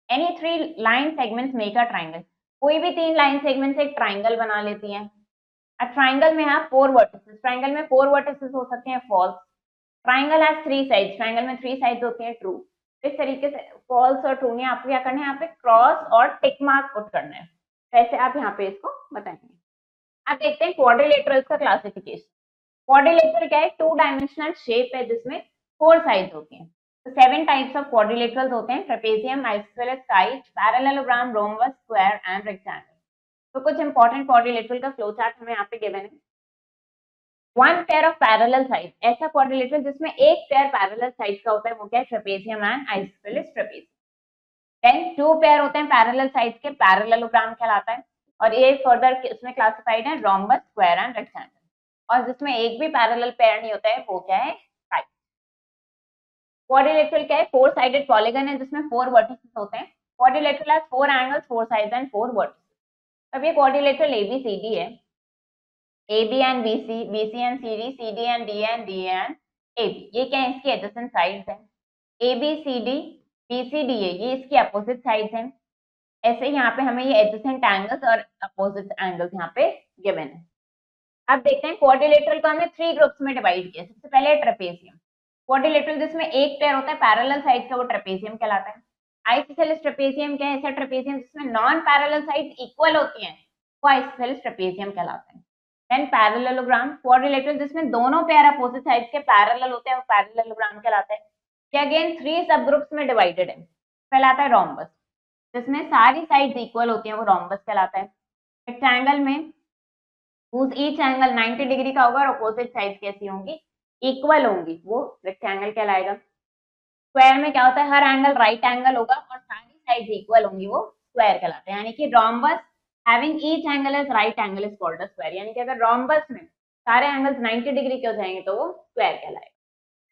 Any 3 line segments make a triangle, कोई भी 3 लाइन सेगमेंट से एक ट्राइंगल बना लेती हैं। अब ट्राइंगल में है 4 वर्टिसेस, ट्राइंगल में 4 वर्टिसेस हो सकते हैं, false. Triangle has 3 sides, triangle में 3 साइड्स होती हैं, ट्रू। इस तरीके से फॉल्स और ट्रू ने आपको क्या करना है, यहाँ पे क्रॉस और टिक मार्क पुट करना है, कैसे आप यहाँ पे इसको बताएंगे। अब देखते हैं क्वाड्रिलेटरल्स का क्लासिफिकेशन। क्वाड्रिलेटरल क्या है, 2 डायमेंशनल शेप है जिसमें 4 साइड्स होती हैं। तो 7 टाइप्स ऑफ क्वाड्रिलेटरल्स होते हैं, trapezium, isosceles, kite, parallelogram, rhombus, square and rectangle. तो कुछ इंपॉर्टेंट क्वाड्रिलेटरल का फ्लो चार्ट हमें यहाँ पे गिवन है। One pair of parallel side, ऐसा क्वाड्रिलेटरल जिसमें एक पेयर पैरेलल साइड का होता है वो क्या है, trapezium and isosceles trapezium. Then 2 pair होते हैं पैरेलल साइड्स के, पैरेललोग्राम कहलाता है। और ये फर्दर इसमें क्लासिफाइड है रोम्बस, स्क्वायर एंड रेक्टेंगल। और जिसमें एक भी पैरेलल पेयर नहीं होता है वो क्या है, काइट। क्वाड्रिलेटरल क्या है, 4 साइडेड पॉलीगन है जिसमें 4 वर्टिसेस होते हैं। Quadrilateral has 4 angles, 4 sides and 4 vertices. अब ये क्वाड्रिलेटरल एबीसीडी है, AB and BC, BC and CD, CD and DA and DA and AB, ये क्या है इसकी एडजेसेंट साइड्स हैं। ABCD, BCDA ये इसकी अपोजिट साइड्स हैं। ऐसे यहाँ पे हमें ये एडजेसेंट एंगल्स और अपोजिट एंगल्स यहाँ पे गिवन है। अब देखते हैं क्वाड्रिलेटरल को हमने 3 ग्रुप्स में डिवाइड किया। सबसे पहले ट्रेपेजियम, क्वाड्रिलेटरल जिसमें एक पेयर होता है पैरेलल साइड का वो ट्रेपेजियम कहलाता है। आइसोसेलेस ट्रेपेजियम क्या है, ऐसा ट्रेपेजियम जिसमें नॉन पैरेलल साइड इक्वल होती हैं वो आइसोसेलेस ट्रेपेजियम कहलाता है। देन पैरेललोग्राम, क्वाड्रिलेटरल जिसमें दोनों पेयर अपोजिट साइड्स के पैरेलल होते हैं वो पैरेललोग्राम कहलाता है। ये अगेन 3 सब ग्रुप्स में डिवाइडेड है। पहला आता है रोम्बस, जिसमें सारी साइड्स इक्वल होती हैं वो रोम्बस कहलाता है। रेक्टेंगल में ईच एंगल 90 डिग्री का होगा और अपोजिट साइड्स कैसी होंगी, इक्वल होंगी, वो रेक्टेंगल कहलाएगा। स्क्वायर में क्या होता है, हर एंगल राइट एंगल होगा और सारी साइड्स इक्वल होंगी, वो स्क्वायर कहलाते हैं। यानी कि rhombus having each angle as right angle is called a square, यानी कि अगर रोम्बस में सारे एंगल्स 90 डिग्री के हो जाएंगे तो वो स्क्वायर कहलाएगा।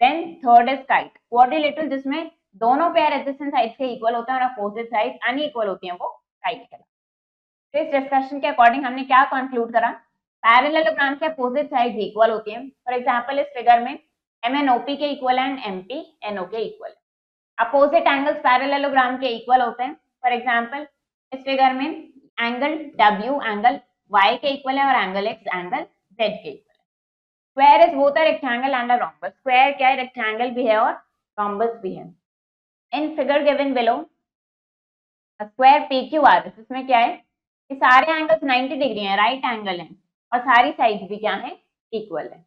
Then third is kite, quadrilateral जिसमें दोनों पेयर एडजेसेंट साइड्स के इक्वल होते हैं और अपोजिट साइड अनइक्वल होती हैं वो काइट कहलाता है। इस डिस्कशन के अकॉर्डिंग हमने क्या कंक्लूड करा, पैरेललोग्राम के अपोजिट साइड्स इक्वल होती हैं। फॉर एग्जांपल इस फिगर में MNOP के इक्वल एंड MPNO के इक्वल है। अपोजिट एंगल्स पैरेललोग्राम के इक्वल होते हैं। फॉर एग्जांपल इस फिगर में एंगल W एंगल Y के इक्वल है और एंगल X एंगल Z के इक्वल है। Square is both a rectangle and a rhombus, square क्या है, रेक्टेंगल भी है और रोम्बस भी है। In figure given below square PQR, इसमें क्या है कि सारे एंगल्स 90 डिग्री हैं, राइट एंगल हैं और सारी साइड्स भी क्या है, इक्वल है।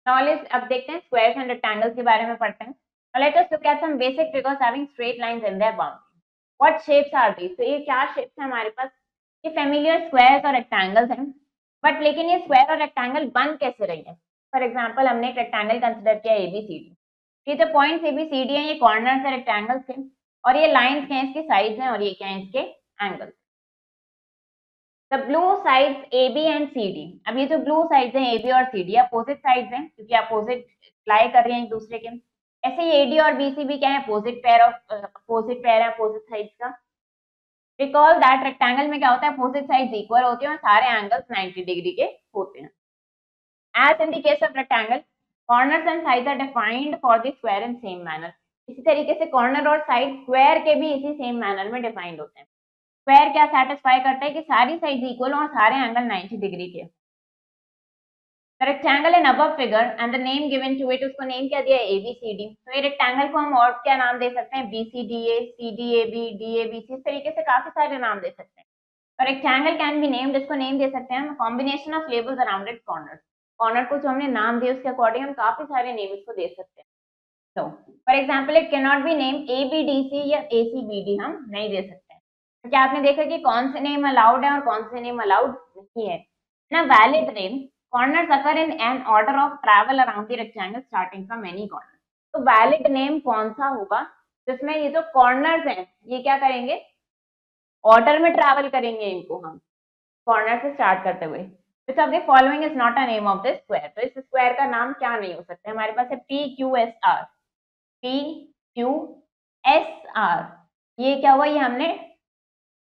नॉलेज अब देखते हैं स्क्वायर्स एंड रेक्टेंगल्स के बारे में पढ़ते हैं। Let us look at some basic figures having straight lines in their boundary. What shapes are these, तो ये क्या शेप्स है हमारे पास, ये फेमिलियर स्क्वायर्स और रेक्टेंगल्स हैं, बट लेकिन ये स्क्वायर और रेक्टेंगल बन कैसे रही है। फॉर एग्जाम्पल हमने एक रेक्टेंगल कंसिडर किया ABCD, ये जो पॉइंट्स ABCD हैं ये कॉर्नर्स है रेक्टेंगल्स के, और ये लाइंस क्या है इसके साइड्स हैं, और ये क्या है इसके angles. The blue sides AB and CD, अब ये जो ब्लू साइड्स हैं AB और CD अपोजिट साइड्स हैं क्योंकि अपोजिट लाई कर रहे हैं एक दूसरे के, ऐसे ही AD और BC भी क्या है अपोजिट पेयर है अपोजिट साइड्स का। रिकॉल दैट रेक्टेंगल में क्या होता है अपोजिट साइड्स इक्वल होते हैं और सारे एंगल्स 90 डिग्री के होते हैं। As in the case of rectangle, corners and sides are defined for the square in same manner. इसी तरीके से कॉर्नर और साइड स्क्वायर के भी इसी सेम मैनर में डिफाइंड होते हैं। स्क्वायर क्या सेटिस्फाई करता है कि सारी साइड्स इक्वल और सारे एंगल 90 डिग्री के। The rectangle in above figure and the name given to it, उसको नेम क्या दिया है ABCD, तो ये रेक्टेंगल को हम और क्या नाम दे सकते हैं BCDA, CDAB, DABC, इस तरीके से काफी सारे नाम दे सकते हैं। और रेक्टेंगल कैन बी नेम्ड, इसको नेम दे सकते हैं हम combination of labels around its corner, corner को जो हमने नाम दिए उसके अकॉर्डिंग हम काफी सारे नेम इसको दे सकते हैं। तो for example it can not be name ABDC या ACBD, हम नहीं दे सकते हैं। तो क्या आपने देखा कि कौन से नेम अलाउड है और कौन से नेम अलाउड नहीं है ना। Valid name corners occur in an order of travel around the rectangle starting from any corner, तो वैलिड नेम कौन सा होगा जिसमें ये जो कॉर्नर्स हैं ये क्या करेंगे ऑर्डर में ट्रैवल करेंगे, इनको हम कॉर्नर से स्टार्ट करते हुए। Which of the following is not a name of this square, तो इस स्क्वायर का नाम क्या नहीं हो सकता, हमारे पास है PQSR, PQSR, ये क्या हुआ, ये हमने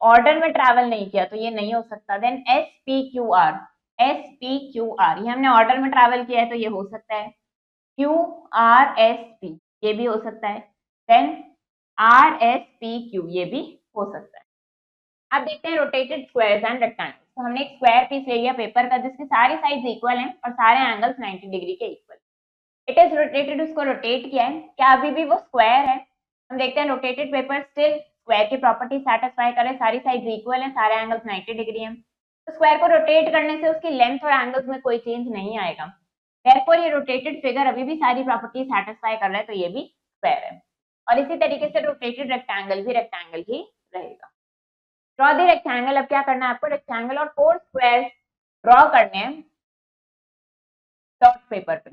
ऑर्डर में ट्रैवल नहीं किया तो ये नहीं हो सकता। देन SPQR, SPQR, ये हमने ऑर्डर में ट्रैवल किया है तो ये हो सकता है। QRSP, ये भी हो सकता है। देन RSPQ, ये भी हो सकता है। अब देखते हैं रोटेटेड स्क्वायर्स एंड रेक्टेंगल्स, तो हमने एक स्क्वायर पीस ले लिया पेपर का जिसकी सारी साइड्स इक्वल हैं और सारे एंगल्स 90 डिग्री के इक्वल। इट इज रोटेटेड, उसको रोटेट किया है, क्या अभी भी वो स्क्वायर है। हम देखते हैं रोटेटेड पेपर स्टिल स्क्वायर की प्रॉपर्टी सेटिस्फाई करे, सारी साइड्स इक्वल हैं, सारे एंगल्स 90 डिग्री हैं, तो स्क्वायर को रोटेट करने से उसकी लेंथ और एंगल्स में कोई चेंज नहीं आएगा। देयरफॉर ये रोटेटेड फिगर अभी भी सारी प्रॉपर्टी सेटिस्फाई कर रहा है तो ये भी स्क्वायर है। और इसी तरीके से रोटेटेड रेक्टेंगल भी रेक्टेंगल ही रहेगा। ड्रॉ द रेक्टेंगल, अब क्या करना है आपको, रेक्टेंगल और 4 स्क्वायर ड्रॉ करने हैं डॉट पेपर पे।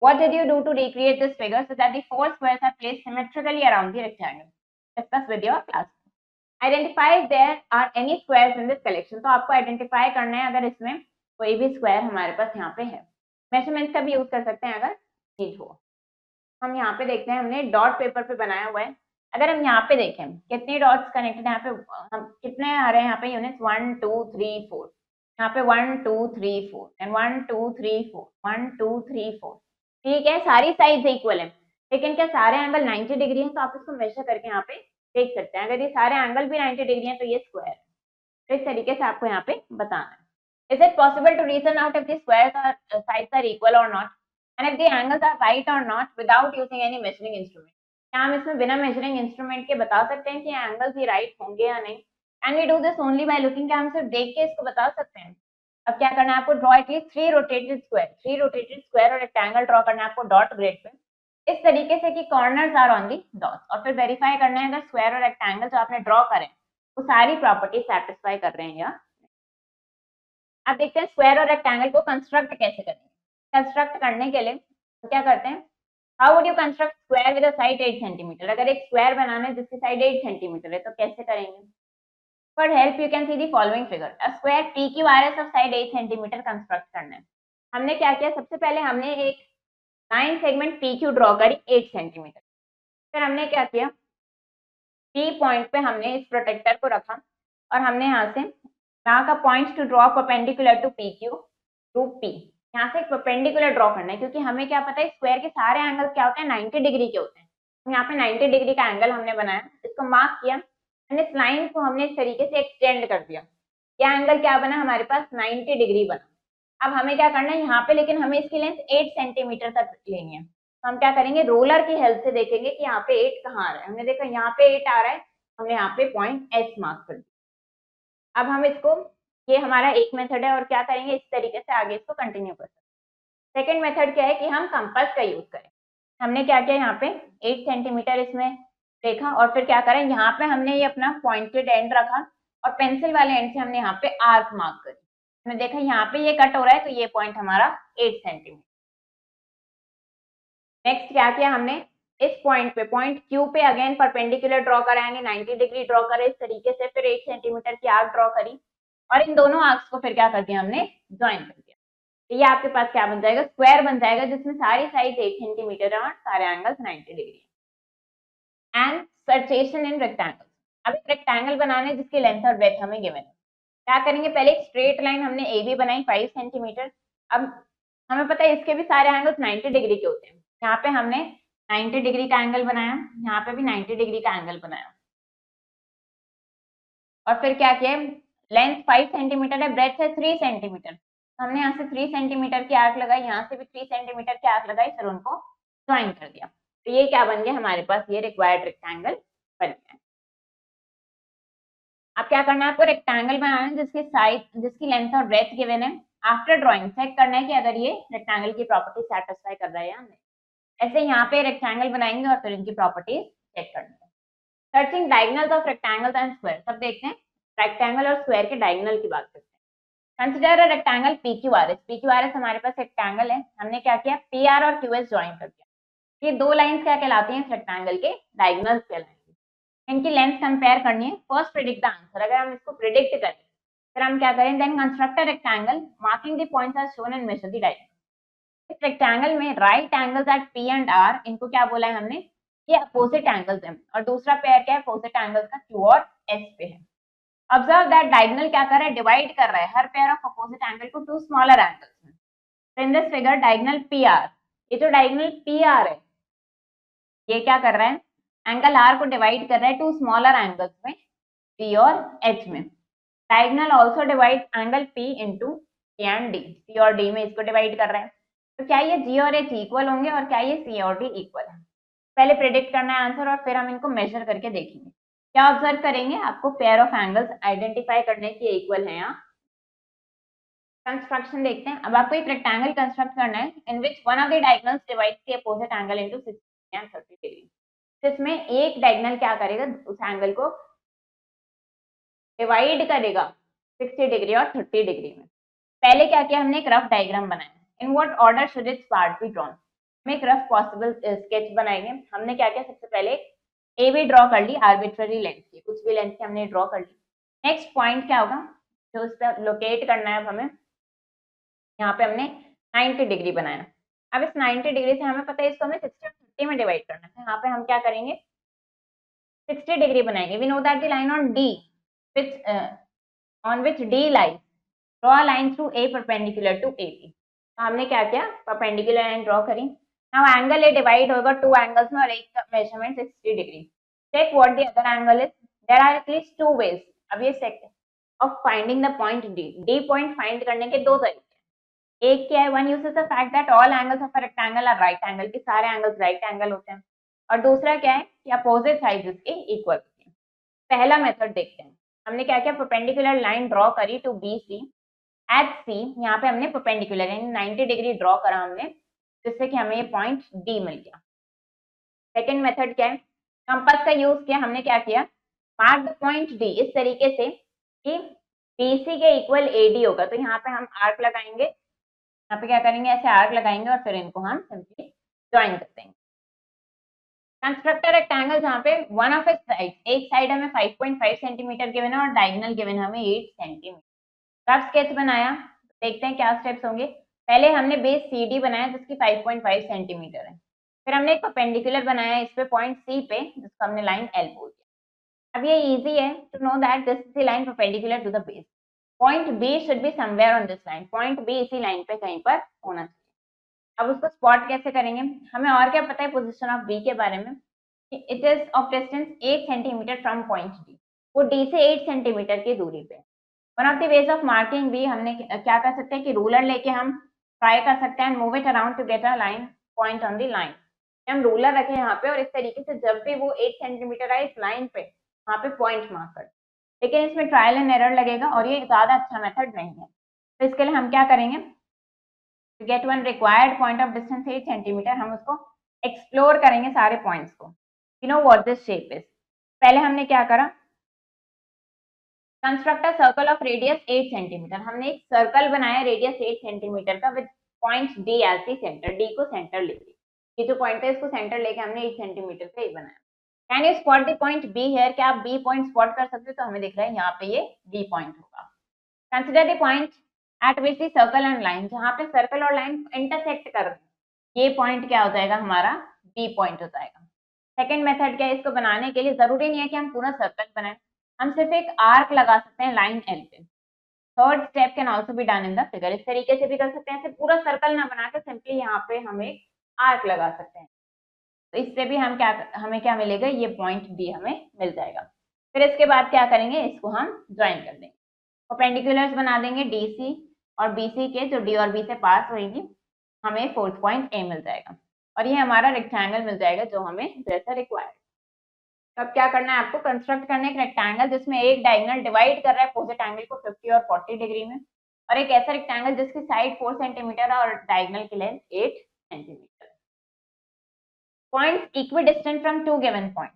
What did you do to recreate this figure so that the 4 squares are placed symmetrically around the rectangle? Discuss with your class. Identify if there are any squares in this collection. तो आपको identify करना है अगर इसमें कोई भी square हमारे पास यहाँ पे है। Measurements का भी यूज कर सकते हैं अगर नीड हो। हम यहाँ पे देखते हैं, हमने डॉट पेपर पे बनाया हुआ है। अगर हम यहाँ पे देखें कितने डॉट्स कनेक्टेड है, यहाँ पे हम कितने आ रहे हैं, यहाँ पे यूनिट्स 1 2 3 4, यहाँ पे 1 2 3 4 एंड 1 2 3 4 1 2 3 4, ठीक है, सारी साइड्स इक्वल है, लेकिन क्या सारे एंगल 90 डिग्री हैं, तो आप इसको मेजर करके यहाँ पे देख सकते हैं। अगर ये सारे एंगल भी 90 डिग्री हैं तो ये स्क्वायर है। तो इस तरीके से आपको यहाँ पे बताना है। Is it possible to reason out if the squares or sides are equal or not, and if the angles are right or not without using any measuring instrument? क्या हम इसमें बिना measuring instrument के बता सकते हैं कि एंगल्स ही right होंगे या नहीं? And we do this only by looking, क्या हम सिर्फ देख के इसको बता सकते हैं? अब क्या करना है आपको, ड्रॉ एटलीस्ट 3 रोटेटेड स्क्वायर और रेक्टेंगल ड्रॉ करना है आपको डॉट ग्रिड पे इस तरीके से कि corners are on the dots, और फिर वेरीफाई करना है अगर स्क्वायर और रेक्टेंगल जो आपने ड्रॉ करें वो सारी प्रॉपर्टी सेटिस्फाई कर रहे हैं या। अब देखते हैं स्क्वायर और रेक्टेंगल को कंस्ट्रक्ट कैसे करेंगे। कंस्ट्रक्ट करने के लिए तो क्या करते हैं, how would you construct square with a side 8 centimetre, अगर एक स्क्वायर बनाना है जिसकी साइड 8 सेंटीमीटर है तो कैसे करेंगे। For help you can see the following figure. A square PQRS of side 8 centimetre construct करना है। हमने क्या किया, सबसे पहले हमने एक लाइन सेगमेंट PQ ड्रॉ करी 8 सेंटीमीटर, फिर हमने क्या किया, P पॉइंट पे हमने इस प्रोटेक्टर को रखा और हमने यहाँ से यहाँ का point to draw perpendicular to PQ to P, यहाँ से एक परपेंडिकुलर ड्रॉ करना है क्योंकि हमें क्या पता है स्क्वायर के सारे एंगल क्या होते हैं 90 डिग्री के होते हैं। यहाँ पे 90 डिग्री का एंगल हमने बनाया, इसको मार्क किया, इस लाइन को हमने इस तरीके से एक्सटेंड कर दिया, यह एंगल क्या बना हमारे पास 90 डिग्री बना। अब हमें क्या करना है यहाँ पे, लेकिन हमें इसकी लेंथ 8 सेंटीमीटर तक लेनी है, तो हम क्या करेंगे, रोलर की हेल्प से देखेंगे कि यहाँ पे 8 कहाँ आ रहा है। हमने देखा यहाँ पे 8 आ रहा है, हमने यहाँ पे पॉइंट S मार्क कर दिया। अब हम इसको, ये हमारा एक मेथड है और क्या करेंगे इस तरीके से आगे इसको कंटिन्यू कर सकते हैं। सेकेंड मेथड क्या है कि हम कंपास का यूज करें। हमने क्या किया, यहाँ पे 8 सेंटीमीटर इसमें देखा और फिर क्या करें, यहाँ पे हमने ये अपना पॉइंटेड एंड रखा और पेंसिल वाले एंड से हमने यहाँ पे आर्क मार्क करी। हमने देखा यहाँ पे ये कट हो रहा है तो ये पॉइंट हमारा 8 सेंटीमीटर। नेक्स्ट क्या किया हमने, इस पॉइंट पे पॉइंट क्यू पे अगेन परपेंडिकुलर ड्रॉ कराएंगे, 90 डिग्री ड्रॉ करें इस तरीके से, फिर 8 सेंटीमीटर की आर्क ड्रॉ करी और इन दोनों आर्क्स को फिर क्या कर दिया हमने, ज्वाइन कर दिया। तो ये आपके पास क्या बन जाएगा, स्क्वायर बन जाएगा जिसमें सारी साइड 8 सेंटीमीटर और सारे angles 90 degree. And construction in rectangle, अब एक रेक्टेंगल बनाने जिसकी लेंथ और ब्रेथ हमें गिवन है। क्या करेंगे, पहले एक स्ट्रेट लाइन हमने ए बी बनाई 5 सेंटीमीटर। अब हमें पता है इसके भी सारे एंगल्स 90 डिग्री के होते हैं। यहाँ पे हमने 90 डिग्री का एंगल बनाया, यहाँ पे भी 90 डिग्री का एंगल बनाया और फिर क्या किया, लेंथ 5 सेंटीमीटर है, ब्रेथ है 3 सेंटीमीटर, हमने यहाँ से 3 सेंटीमीटर की आर्क लगाई, यहाँ से भी 3 सेंटीमीटर की आर्क लगाई, फिर उनको ज्वाइन कर दिया। तो ये क्या बन गया हमारे पास, ये रिक्वायर्ड रेक्टेंगल बन गया। अब क्या करना है आपको, रेक्टेंगल बनाना है जिसकी साइड जिसकी लेंथ और ब्रेथ गिवन है। आफ्टर ड्राइंग चेक करना है कि अगर ये रेक्टेंगल की प्रॉपर्टी सेटिस्फाई कर रहा है या नहीं। ऐसे यहाँ पे रेक्टेंगल बनाएंगे और फिर इनकी प्रॉपर्टीज चेक करनी है। Searching diagonals of rectangles and square, सब देखते हैं रेक्टेंगल और स्क्वायर के डायगोनल की बात करते हैं। Consider a rectangle PQRS, PQRS हमारे पास रेक्टेंगल है, हमने क्या किया, PR और QS ज्वाइन कर दिया। ये दो लाइंस क्या कहलाती हैं, रेक्टेंगल के डायगोनल्स कहलाएंगे। इनकी लेंथ कंपेयर करनी है, फर्स्ट प्रिडिक्ट द आंसर। अगर हम इसको प्रिडिक्ट करें फिर हम क्या करें, then construct a rectangle marking the points are shown and measure the diagonal. इस रेक्टेंगल में right angles at P and R, इनको क्या बोला है हमने, ये अपोजिट एंगल्स हैं और दूसरा पेयर क्या है, अपोजिट एंगल्स का Q और S पे है। ऑब्जर्व दैट डायगोनल क्या कर रहा है, डिवाइड कर रहा है हर पेयर ऑफ अपोजिट एंगल को टू स्मॉलर एंगल्स में। तो in this figure diagonal PR, ये जो डायगोनल PR है ये क्या कर रहा है, एंगल R को डिवाइड कर रहा है टू स्मॉलर एंगल्स में P और H में। Diagonal also divide angle P into P and D, P और D में इसको डिवाइड कर रहा है। तो क्या ये G और H इक्वल होंगे और क्या ये C और D इक्वल है, पहले प्रेडिक्ट करना है आंसर और फिर हम इनको मेजर करके देखेंगे। क्या ऑब्जर्व करेंगे, आपको पेयर ऑफ एंगल्स आइडेंटिफाई करने की इक्वल है या। कंस्ट्रक्शन देखते हैं। अब आपको एक रेक्टेंगल कंस्ट्रक्ट करना है in which one of the diagonals divides the opposite angle into 60 and 30 degree. इसमें एक डायगोनल क्या करेगा, उस एंगल को डिवाइड करेगा 60 डिग्री और 30 डिग्री में। पहले क्या किया, हमने एक रफ डायग्राम बनाया। In what order should it's part be drawn, हम एक रफ पॉसिबल स्केच बनाएंगे। हमने क्या किया, सबसे पहले ए बी ड्रॉ कर ली, आर्बिट्ररी लेंथ की, कुछ भी लेंथ की हमने ड्रॉ कर ली। नेक्स्ट पॉइंट क्या होगा, जो उस पर लोकेट करना है हमें, यहाँ पे हमने 90 डिग्री बनाया। अब इस 90 डिग्री से हमें पता है इसको हमें 60 और 30 में डिवाइड करना है। यहाँ पे हम क्या करेंगे, 60 डिग्री बनाएंगे। We know that the line on D which on which D lies, draw a line through A perpendicular to AP। तो हमने क्या किया, परपेंडिकुलर लाइन ड्रॉ करी। नाउ एंगल ए डिवाइड होगा टू एंगल्स में और एक का measurement 60 degree. Check what the other angle is, there are at least two ways. अब ये second of finding the point D point find करने के दो तरीके। एक क्या है, one uses the fact that all angles of a rectangle are right angle, के सारे एंगल्स राइट एंगल होते हैं। और दूसरा क्या है कि अपोजिट साइड्स इसके इक्वल होते हैं। पहला मेथड देखते हैं। हमने क्या किया, परपेंडिकुलर लाइन ड्रॉ करी टू BC एट C। यहाँ पे हमने परपेंडिकुलर यानी 90 डिग्री ड्रॉ करा हमने, जिससे कि हमें ये पॉइंट D मिल गया। सेकेंड मेथड क्या है, कंपास का यूज किया। हमने क्या किया, मार्क द पॉइंट D इस तरीके से कि BC के इक्वल AD होगा। तो यहाँ पे हम आर्क लगाएंगे, यहाँ पे क्या करेंगे, ऐसे आर्क लगाएंगे और फिर इनको हम सिंपली ज्वाइन कर देंगे। कंस्ट्रक्टर रेक्टेंगल जहाँ पे वन ऑफ इट्स साइड, एक साइड हमें 5.5 सेंटीमीटर गिवन है और डायगोनल गिवन हमें 8 सेंटीमीटर। रफ स्केच बनाया, देखते हैं क्या स्टेप्स होंगे। पहले हमने बेस CD बनाया जिसकी 5.5 सेंटीमीटर है। फिर हमने एक परपेंडिकुलर बनाया इस पे पॉइंट C पे, जिसको हमने लाइन L बोल दिया। अब ये इजी है to know that this is the line perpendicular to the base. Point B should be somewhere on this line, point B इसी लाइन पे कहीं पर होना चाहिए। अब उसको स्पॉट कैसे करेंगे, हमें और क्या पता है पोजीशन ऑफ B के बारे में, it is of distance 8 centimetre from point D, वो D से 8 सेंटीमीटर की दूरी पे। One of the ways of marking B, हमने क्या कर सकते हैं कि रूलर लेके हम ट्राई कर सकते हैं, move it around to get a line point on the line. हम रूलर रखें यहाँ पे और इस तरीके से जब भी वो 8 सेंटीमीटर आए इस लाइन पे, वहाँ पे पॉइंट मार्क कर। लेकिन इसमें ट्रायल एंड एरर लगेगा और ये ज्यादा अच्छा मेथड नहीं है। तो इसके लिए हम क्या करेंगे, to get one required point of distance 8 centimetre, हम उसको एक्सप्लोर करेंगे सारे पॉइंट्स को। You know what this shape is. पहले हमने क्या करा, construct a circle of radius 8 centimetre. हमने एक सर्कल बनाया रेडियस 8 सेंटीमीटर का with point D as the centre, D को सेंटर लेके, ये जो पॉइंट है इसको सेंटर लेके हमने 8 सेंटीमीटर का ये बनाया। Can you spot the point be here, क्या आप बी पॉइंट स्पॉट कर सकते हो? तो हमें दिख रहा है यहाँ पे ये बी पॉइंट होगा। Consider the point eight which the circle and line, जहाँ पे सर्कल और लाइन इंटरसेक्ट कर रहे हैं, ये पॉइंट क्या हो जाएगा हमारा, बी पॉइंट हो जाएगा। सेकंड मेथड क्या है, इसको बनाने के लिए जरूरी नहीं है कि हम पूरा सर्कल बनाएं, हम सिर्फ एक आर्क लगा सकते हैं लाइन एल पे। Third step can also be done in the figure, इस तरीके से भी कर सकते हैं, सिर्फ पूरा सर्कल ना बना के सिंपली यहाँ पे हम एक आर्क लगा सकते हैं। तो इससे भी हम क्या, हमें क्या मिलेगा, ये पॉइंट बी हमें मिल जाएगा। फिर इसके बाद क्या करेंगे, इसको हम ज्वाइन कर देंगे, परपेंडिकुलर्स बना देंगे डीसी और बीसी के, जो डी और बी से पास होगी, हमें फोर्थ पॉइंट ए मिल जाएगा और ये हमारा रेक्टेंगल मिल जाएगा जो हमें जैसा रिक्वायर्ड। तो अब क्या करना है आपको, कंस्ट्रक्ट करना है एक रेक्टेंगल जिसमें एक डायगोनल डिवाइड कर रहा है अपोजिट एंगल को 50 और 40 डिग्री में, और एक ऐसा रेक्टेंगल जिसकी साइड 4 सेंटीमीटर और डायगोनल की length 8 centimetre. Points equidistant from two given point,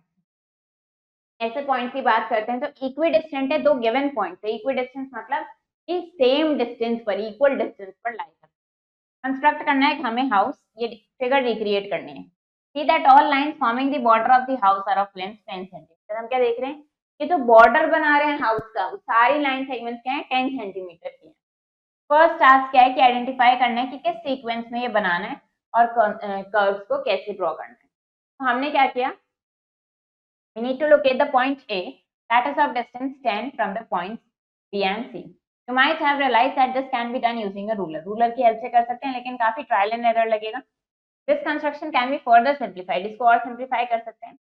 ऐसे पॉइंट की बात करते हैं जो इक्विडिस्टेंट है दो गिवन पॉइंट से। इक्विडिस्टेंस मतलब कि सेम डिस्टेंस पर, इक्वल डिस्टेंस पर लाई करते हैं। कंस्ट्रक्ट करना है हमें हाउस, ये फिगर रिक्रिएट करनी है। See that all lines forming the border of the house are of length 10 centimetre. हम क्या देख रहे हैं कि जो बॉर्डर बना रहे हैं हाउस का, सारी लाइन सेगमेंट्स क्या है, 10 सेंटीमीटर की है। फर्स्ट टास्क क्या है कि आइडेंटिफाई करना है कि किस सीक्वेंस में ये बनाना है और कर्व्स को कैसे ड्रॉ करना है। तो हमने क्या किया, we need to locate the point A that is of distance 10 from the points B and C. You might have realized that this can be done using a ruler. Ruler की help से कर सकते हैं लेकिन काफी trial and error लगेगा। This construction can be further simplified. इसको और सिंप्लीफाई कर सकते हैं।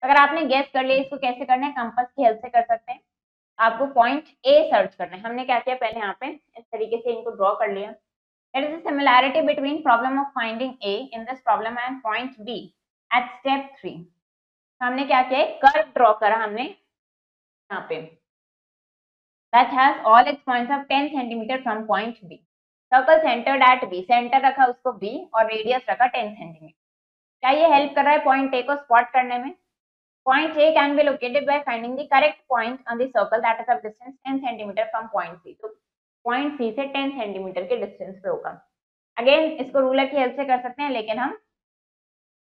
अगर आपने गेस कर लिया इसको कैसे करना है, कंपास की हेल्प से कर सकते हैं। आपको पॉइंट A सर्च करना है। हमने क्या किया, पहले यहाँ पे इस तरीके से इनको ड्रॉ कर लिया। There is a similarity between problem of finding A in this problem and point B at step 3. हमने क्या किया, कर्व ड्रॉ करा हमने यहाँ पे, that has all its points of 10 centimetre from point B. Circle centred at B, centre रखा उसको B और रेडियस रखा 10 सेंटीमीटर। क्या ये हेल्प कर रहा है पॉइंट A को स्पॉट करने में? Point A can be located by finding the correct point on the circle that is of distance 10 centimetre from point C. तो पॉइंट C से 10 सेंटीमीटर के डिस्टेंस पे होगा। अगेन इसको रूलर की हेल्प से कर सकते हैं लेकिन हम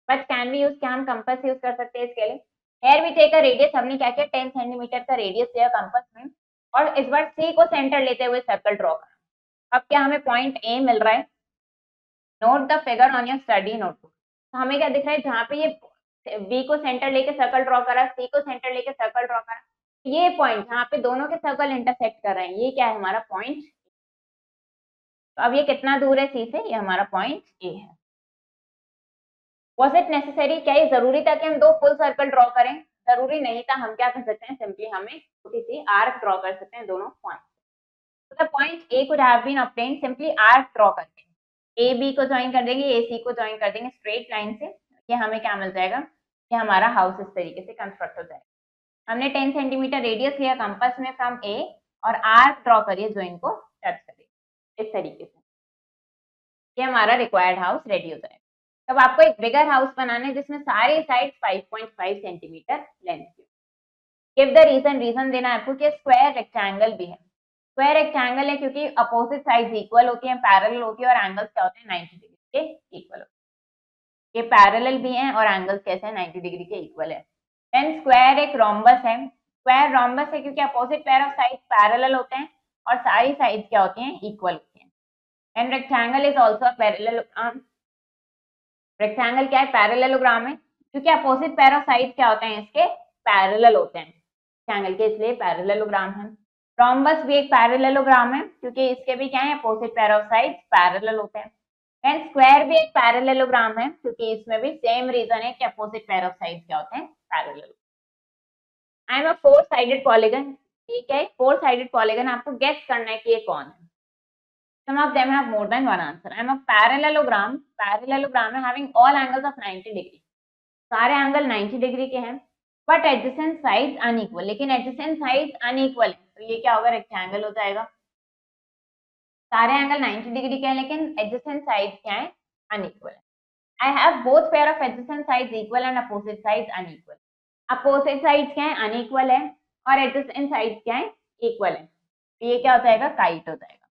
बट कैन बी यूज, क्या हम कंपास यूज कर सकते हैं इसके लिए। Here we take a radius, हमने क्या किया 10 सेंटीमीटर का रेडियस लिया कंपास में और इस बार सी को सेंटर लेते हुए सर्कल ड्रॉ करा। अब क्या हमें पॉइंट ए मिल रहा है। Note the figure on your study notebook. तो हमें क्या दिख रहा है, जहाँ पे ये बी को सेंटर लेके सर्कल ड्रॉ करा, सी को सेंटर लेके सर्कल ड्रॉ करा, ये पॉइंट जहाँ पे दोनों के सर्कल इंटरसेक्ट कर रहे हैं, ये क्या है हमारा पॉइंट। तो अब ये कितना दूर है सी से, ये हमारा पॉइंट ए है। Was it necessary, क्या ये जरूरी था कि हम दो फुल सर्कल ड्रॉ करें? जरूरी नहीं था। हम क्या कर सकते हैं, सिंपली हमें छोटी सी आर्क ड्रॉ कर सकते हैं दोनों पॉइंट। तो the point A could have been obtained simply arc draw करके। ए बी को ज्वाइन कर देंगे, ए सी को ज्वाइन कर देंगे स्ट्रेट लाइन से, ये हमें क्या मिल जाएगा, ये हमारा हाउस इस तरीके से कंस्ट्रक्ट हो जाएगा। हमने 10 सेंटीमीटर रेडियस लिया कंपास में फ्रॉम ए और आर्क ड्रॉ करिए जो इनको टच करिए इस तरीके से, ये हमारा रिक्वायर्ड हाउस रेडी हो जाएगा। तब आपको एक बिगर हाउस बनाना है जिसमें सारी साइड 5.5 सेंटीमीटर लेंथ की। गिव द रीजन, रीजन देना है आपको कि स्क्वायर रेक्टेंगल भी है। स्क्वायर रेक्टेंगल है क्योंकि अपोजिट साइड इक्वल होती है, पैरेलल होती है और एंगल्स क्या होते हैं 90 डिग्री के इक्वल होते हैं। ये पैरेलल भी हैं और एंगल्स कैसे हैं 90 डिग्री के इक्वल है। देन स्क्वायर एक रोम्बस है। स्क्वायर रोम्बस है क्योंकि opposite pair of side parallel होते हैं और सारी साइड क्या होती हैं, इक्वल होती हैं। And rectangle is also parallel. Rectangle क्या है, पैरेललोग्राम है क्योंकि अपोजिट पेयर ऑफ साइड क्या होते हैं इसके, पैरेलल होते हैं रेक्टेंगल के, इसलिए पैरेललोग्राम है। रोम्बस भी एक पैरेललोग्राम है क्योंकि इसके भी क्या है, opposite pair of side parallel होते हैं। एंड स्क्वायर भी एक पैरेललोग्राम है क्योंकि इसमें भी सेम रीजन है कि अपोजिट पेयर ऑफ साइड क्या होते हैं, parallel. I am a 4 sided polygon, ठीक है 4 साइडेड पॉलीगन, आपको गेस करना है कि ये कौन है। Some of them have more than one answer. I am a parallelogram. Parallelogram है having all angles of 90 degree. सारे एंगल 90 डिग्री के हैं बट एडजेसेंट साइड्स अनइक्वल, लेकिन एडजेसेंट साइड्स अनइक्वल है तो ये क्या होगा, रेक्टेंगल हो जाएगा। सारे एंगल 90 डिग्री के हैं लेकिन एडजेसेंट साइड्स क्या है, अनइक्वल है। I have both pair of adjacent sides equal and opposite sides unequal. Opposite sides क्या है, अनइक्वल है, और एडजेसेंट साइड्स क्या है, इक्वल है। तो ये क्या हो जाएगा, काइट हो जाएगा।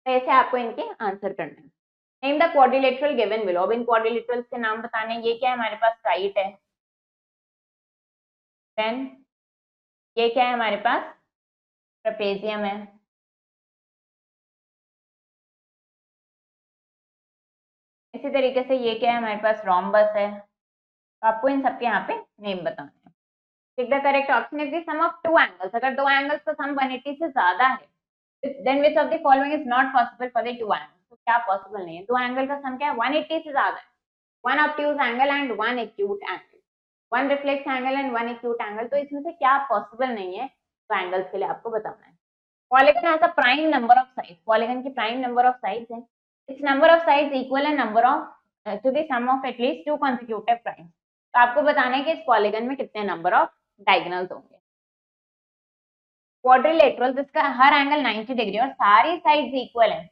तो ऐसे आपको इनके आंसर करना है। Name the quadrilateral given below. अब इन क्वाड्रिलेटरल्स के नाम बताने। ये क्या है हमारे पास, काइट है। देन ये क्या है हमारे पास, ट्रेपेजियम है। इसी तरीके से ये क्या है हमारे पास, रोम्बस है। तो आपको इन सबके यहाँ पे नेम बताना है। Tick the correct option is the sum of two angles. अगर दो एंगल्स का सम 180 से ज्यादा है, then which of the following is not possible for the two angles. तो क्या पॉसिबल नहीं है, दो एंगल का सम क्या है, 180 से ज्यादा है। One obtuse angle and one acute angle, one reflex angle and one acute angle. तो इसमें से क्या पॉसिबल नहीं है, तो एंगल्स के लिए आपको बताना है। Polygon has a prime number of sides. Polygon की प्राइम नंबर ऑफ साइड्स है। Its number of sides equal है number of to the sum of at least two consecutive primes. तो आपको बताना है कि इस पॉलीगन में कितने नंबर ऑफ डायगोनल्स होंगे। क्वाड्रिलेटरल जिसका हर एंगल 90 डिग्री और सारी साइड्स इक्वल है,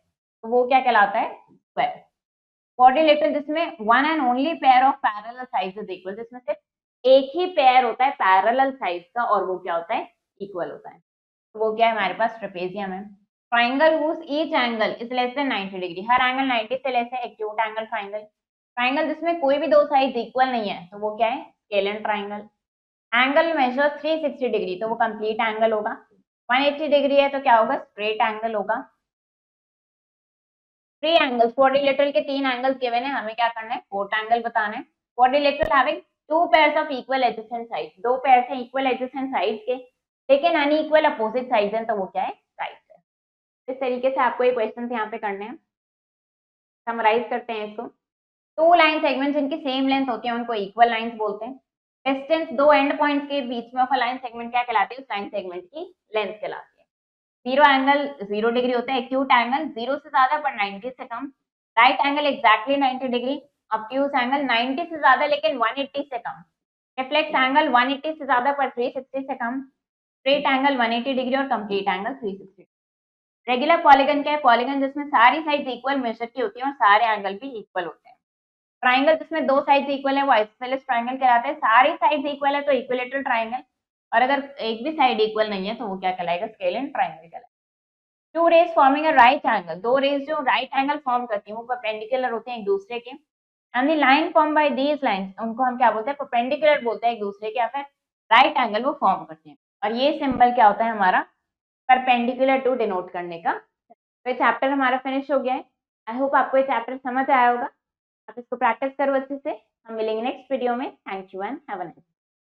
तो वो क्या कहलाता है, स्क्वायर। क्वाड्रिलेटरल जिसमें one and only pair of parallel sides is equal, जिसमें सिर्फ एक ही पेयर होता है पैरेलल साइड्स का, और वो क्या होता है, इक्वल होता है। तो वो क्या है हमारे पास, ट्रेपेजियम है। Triangle whose each angle is less than 90 degree, her angle 90 से लेस है, एक्यूट एंगल ट्राइंगल। ट्राइंगल जिसमें कोई भी दो साइड इक्वल नहीं है, तो वो क्या है, scalene triangle. Angle measure 360 degree, तो वो कंप्लीट एंगल होगा। 180 डिग्री है तो क्या होगा, स्ट्रेट एंगल होगा। थ्री एंगल्स, क्वाड्रिलेटरल के तीन एंगल्स गिवन है, हमें क्या करना है, फोर्थ एंगल बताना है। Quadrilateral having two pairs of equal adjacent sides, दो पेयर हैं इक्वल एडजेसेंट साइड्स के, लेकिन अनइक्वल अपोजिट साइड्स हैं, तो वो क्या है, साइड्स है। इस तरीके से आपको ये क्वेश्चन यहाँ पे करने हैं। समराइज करते हैं इसको। टू लाइन सेगमेंट्स जिनकी सेम लेंथ होती है उनको इक्वल लाइंस बोलते हैं। डिस्टेंस दो एंड पॉइंट्स के बीच में ऑफ अ लाइन सेगमेंट क्या कहलाती है, उस लाइन सेगमेंट की लेंथ कहलाती है। जीरो एंगल 0 डिग्री होता है, एक्यूट एंगल 0 से ज्यादा पर 90 से कम। Right angle exactly 90 degree. Obtuse angle 90 से ज्यादा लेकिन 180 से कम। रिफ्लेक्स एंगल 180 से ज्यादा पर 360 से कम। स्ट्रेट एंगल 180 डिग्री और कंप्लीट एंगल 360। रेगुलर पॉलीगन क्या है, पॉलीगन जिसमें सारी साइड्स इक्वल मेजर की होती है और सारे एंगल भी इक्वल होते हैं। ट्राइंगल जिसमें दो साइड्स इक्वल है वो आइसोसेलेस ट्राइंगल कहलाता है। सारी साइड्स इक्वल है तो इक्विलेटरल ट्राइंगल, और अगर एक भी साइड इक्वल नहीं है तो वो क्या कहलाएगा, स्केलेन ट्राइंगल कहलाएगा। Two rays forming a right angle, दो रेज जो राइट एंगल फॉर्म करती हैं वो परपेंडिकुलर होते हैं एक दूसरे के। And the line form by these lines, उनको हम क्या बोलते हैं, परपेंडिकुलर बोलते हैं एक दूसरे के, या फिर राइट एंगल वो फॉर्म करते हैं। और ये सिंबल क्या होता है हमारा, परपेंडिकुलर टू डिनोट करने का। तो ये चैप्टर हमारा फिनिश हो गया है। आई होप आपको ये चैप्टर समझ आया होगा। आप इसको प्रैक्टिस करो अच्छे से। हम मिलेंगे नेक्स्ट वीडियो में। Thank you and have a nice day.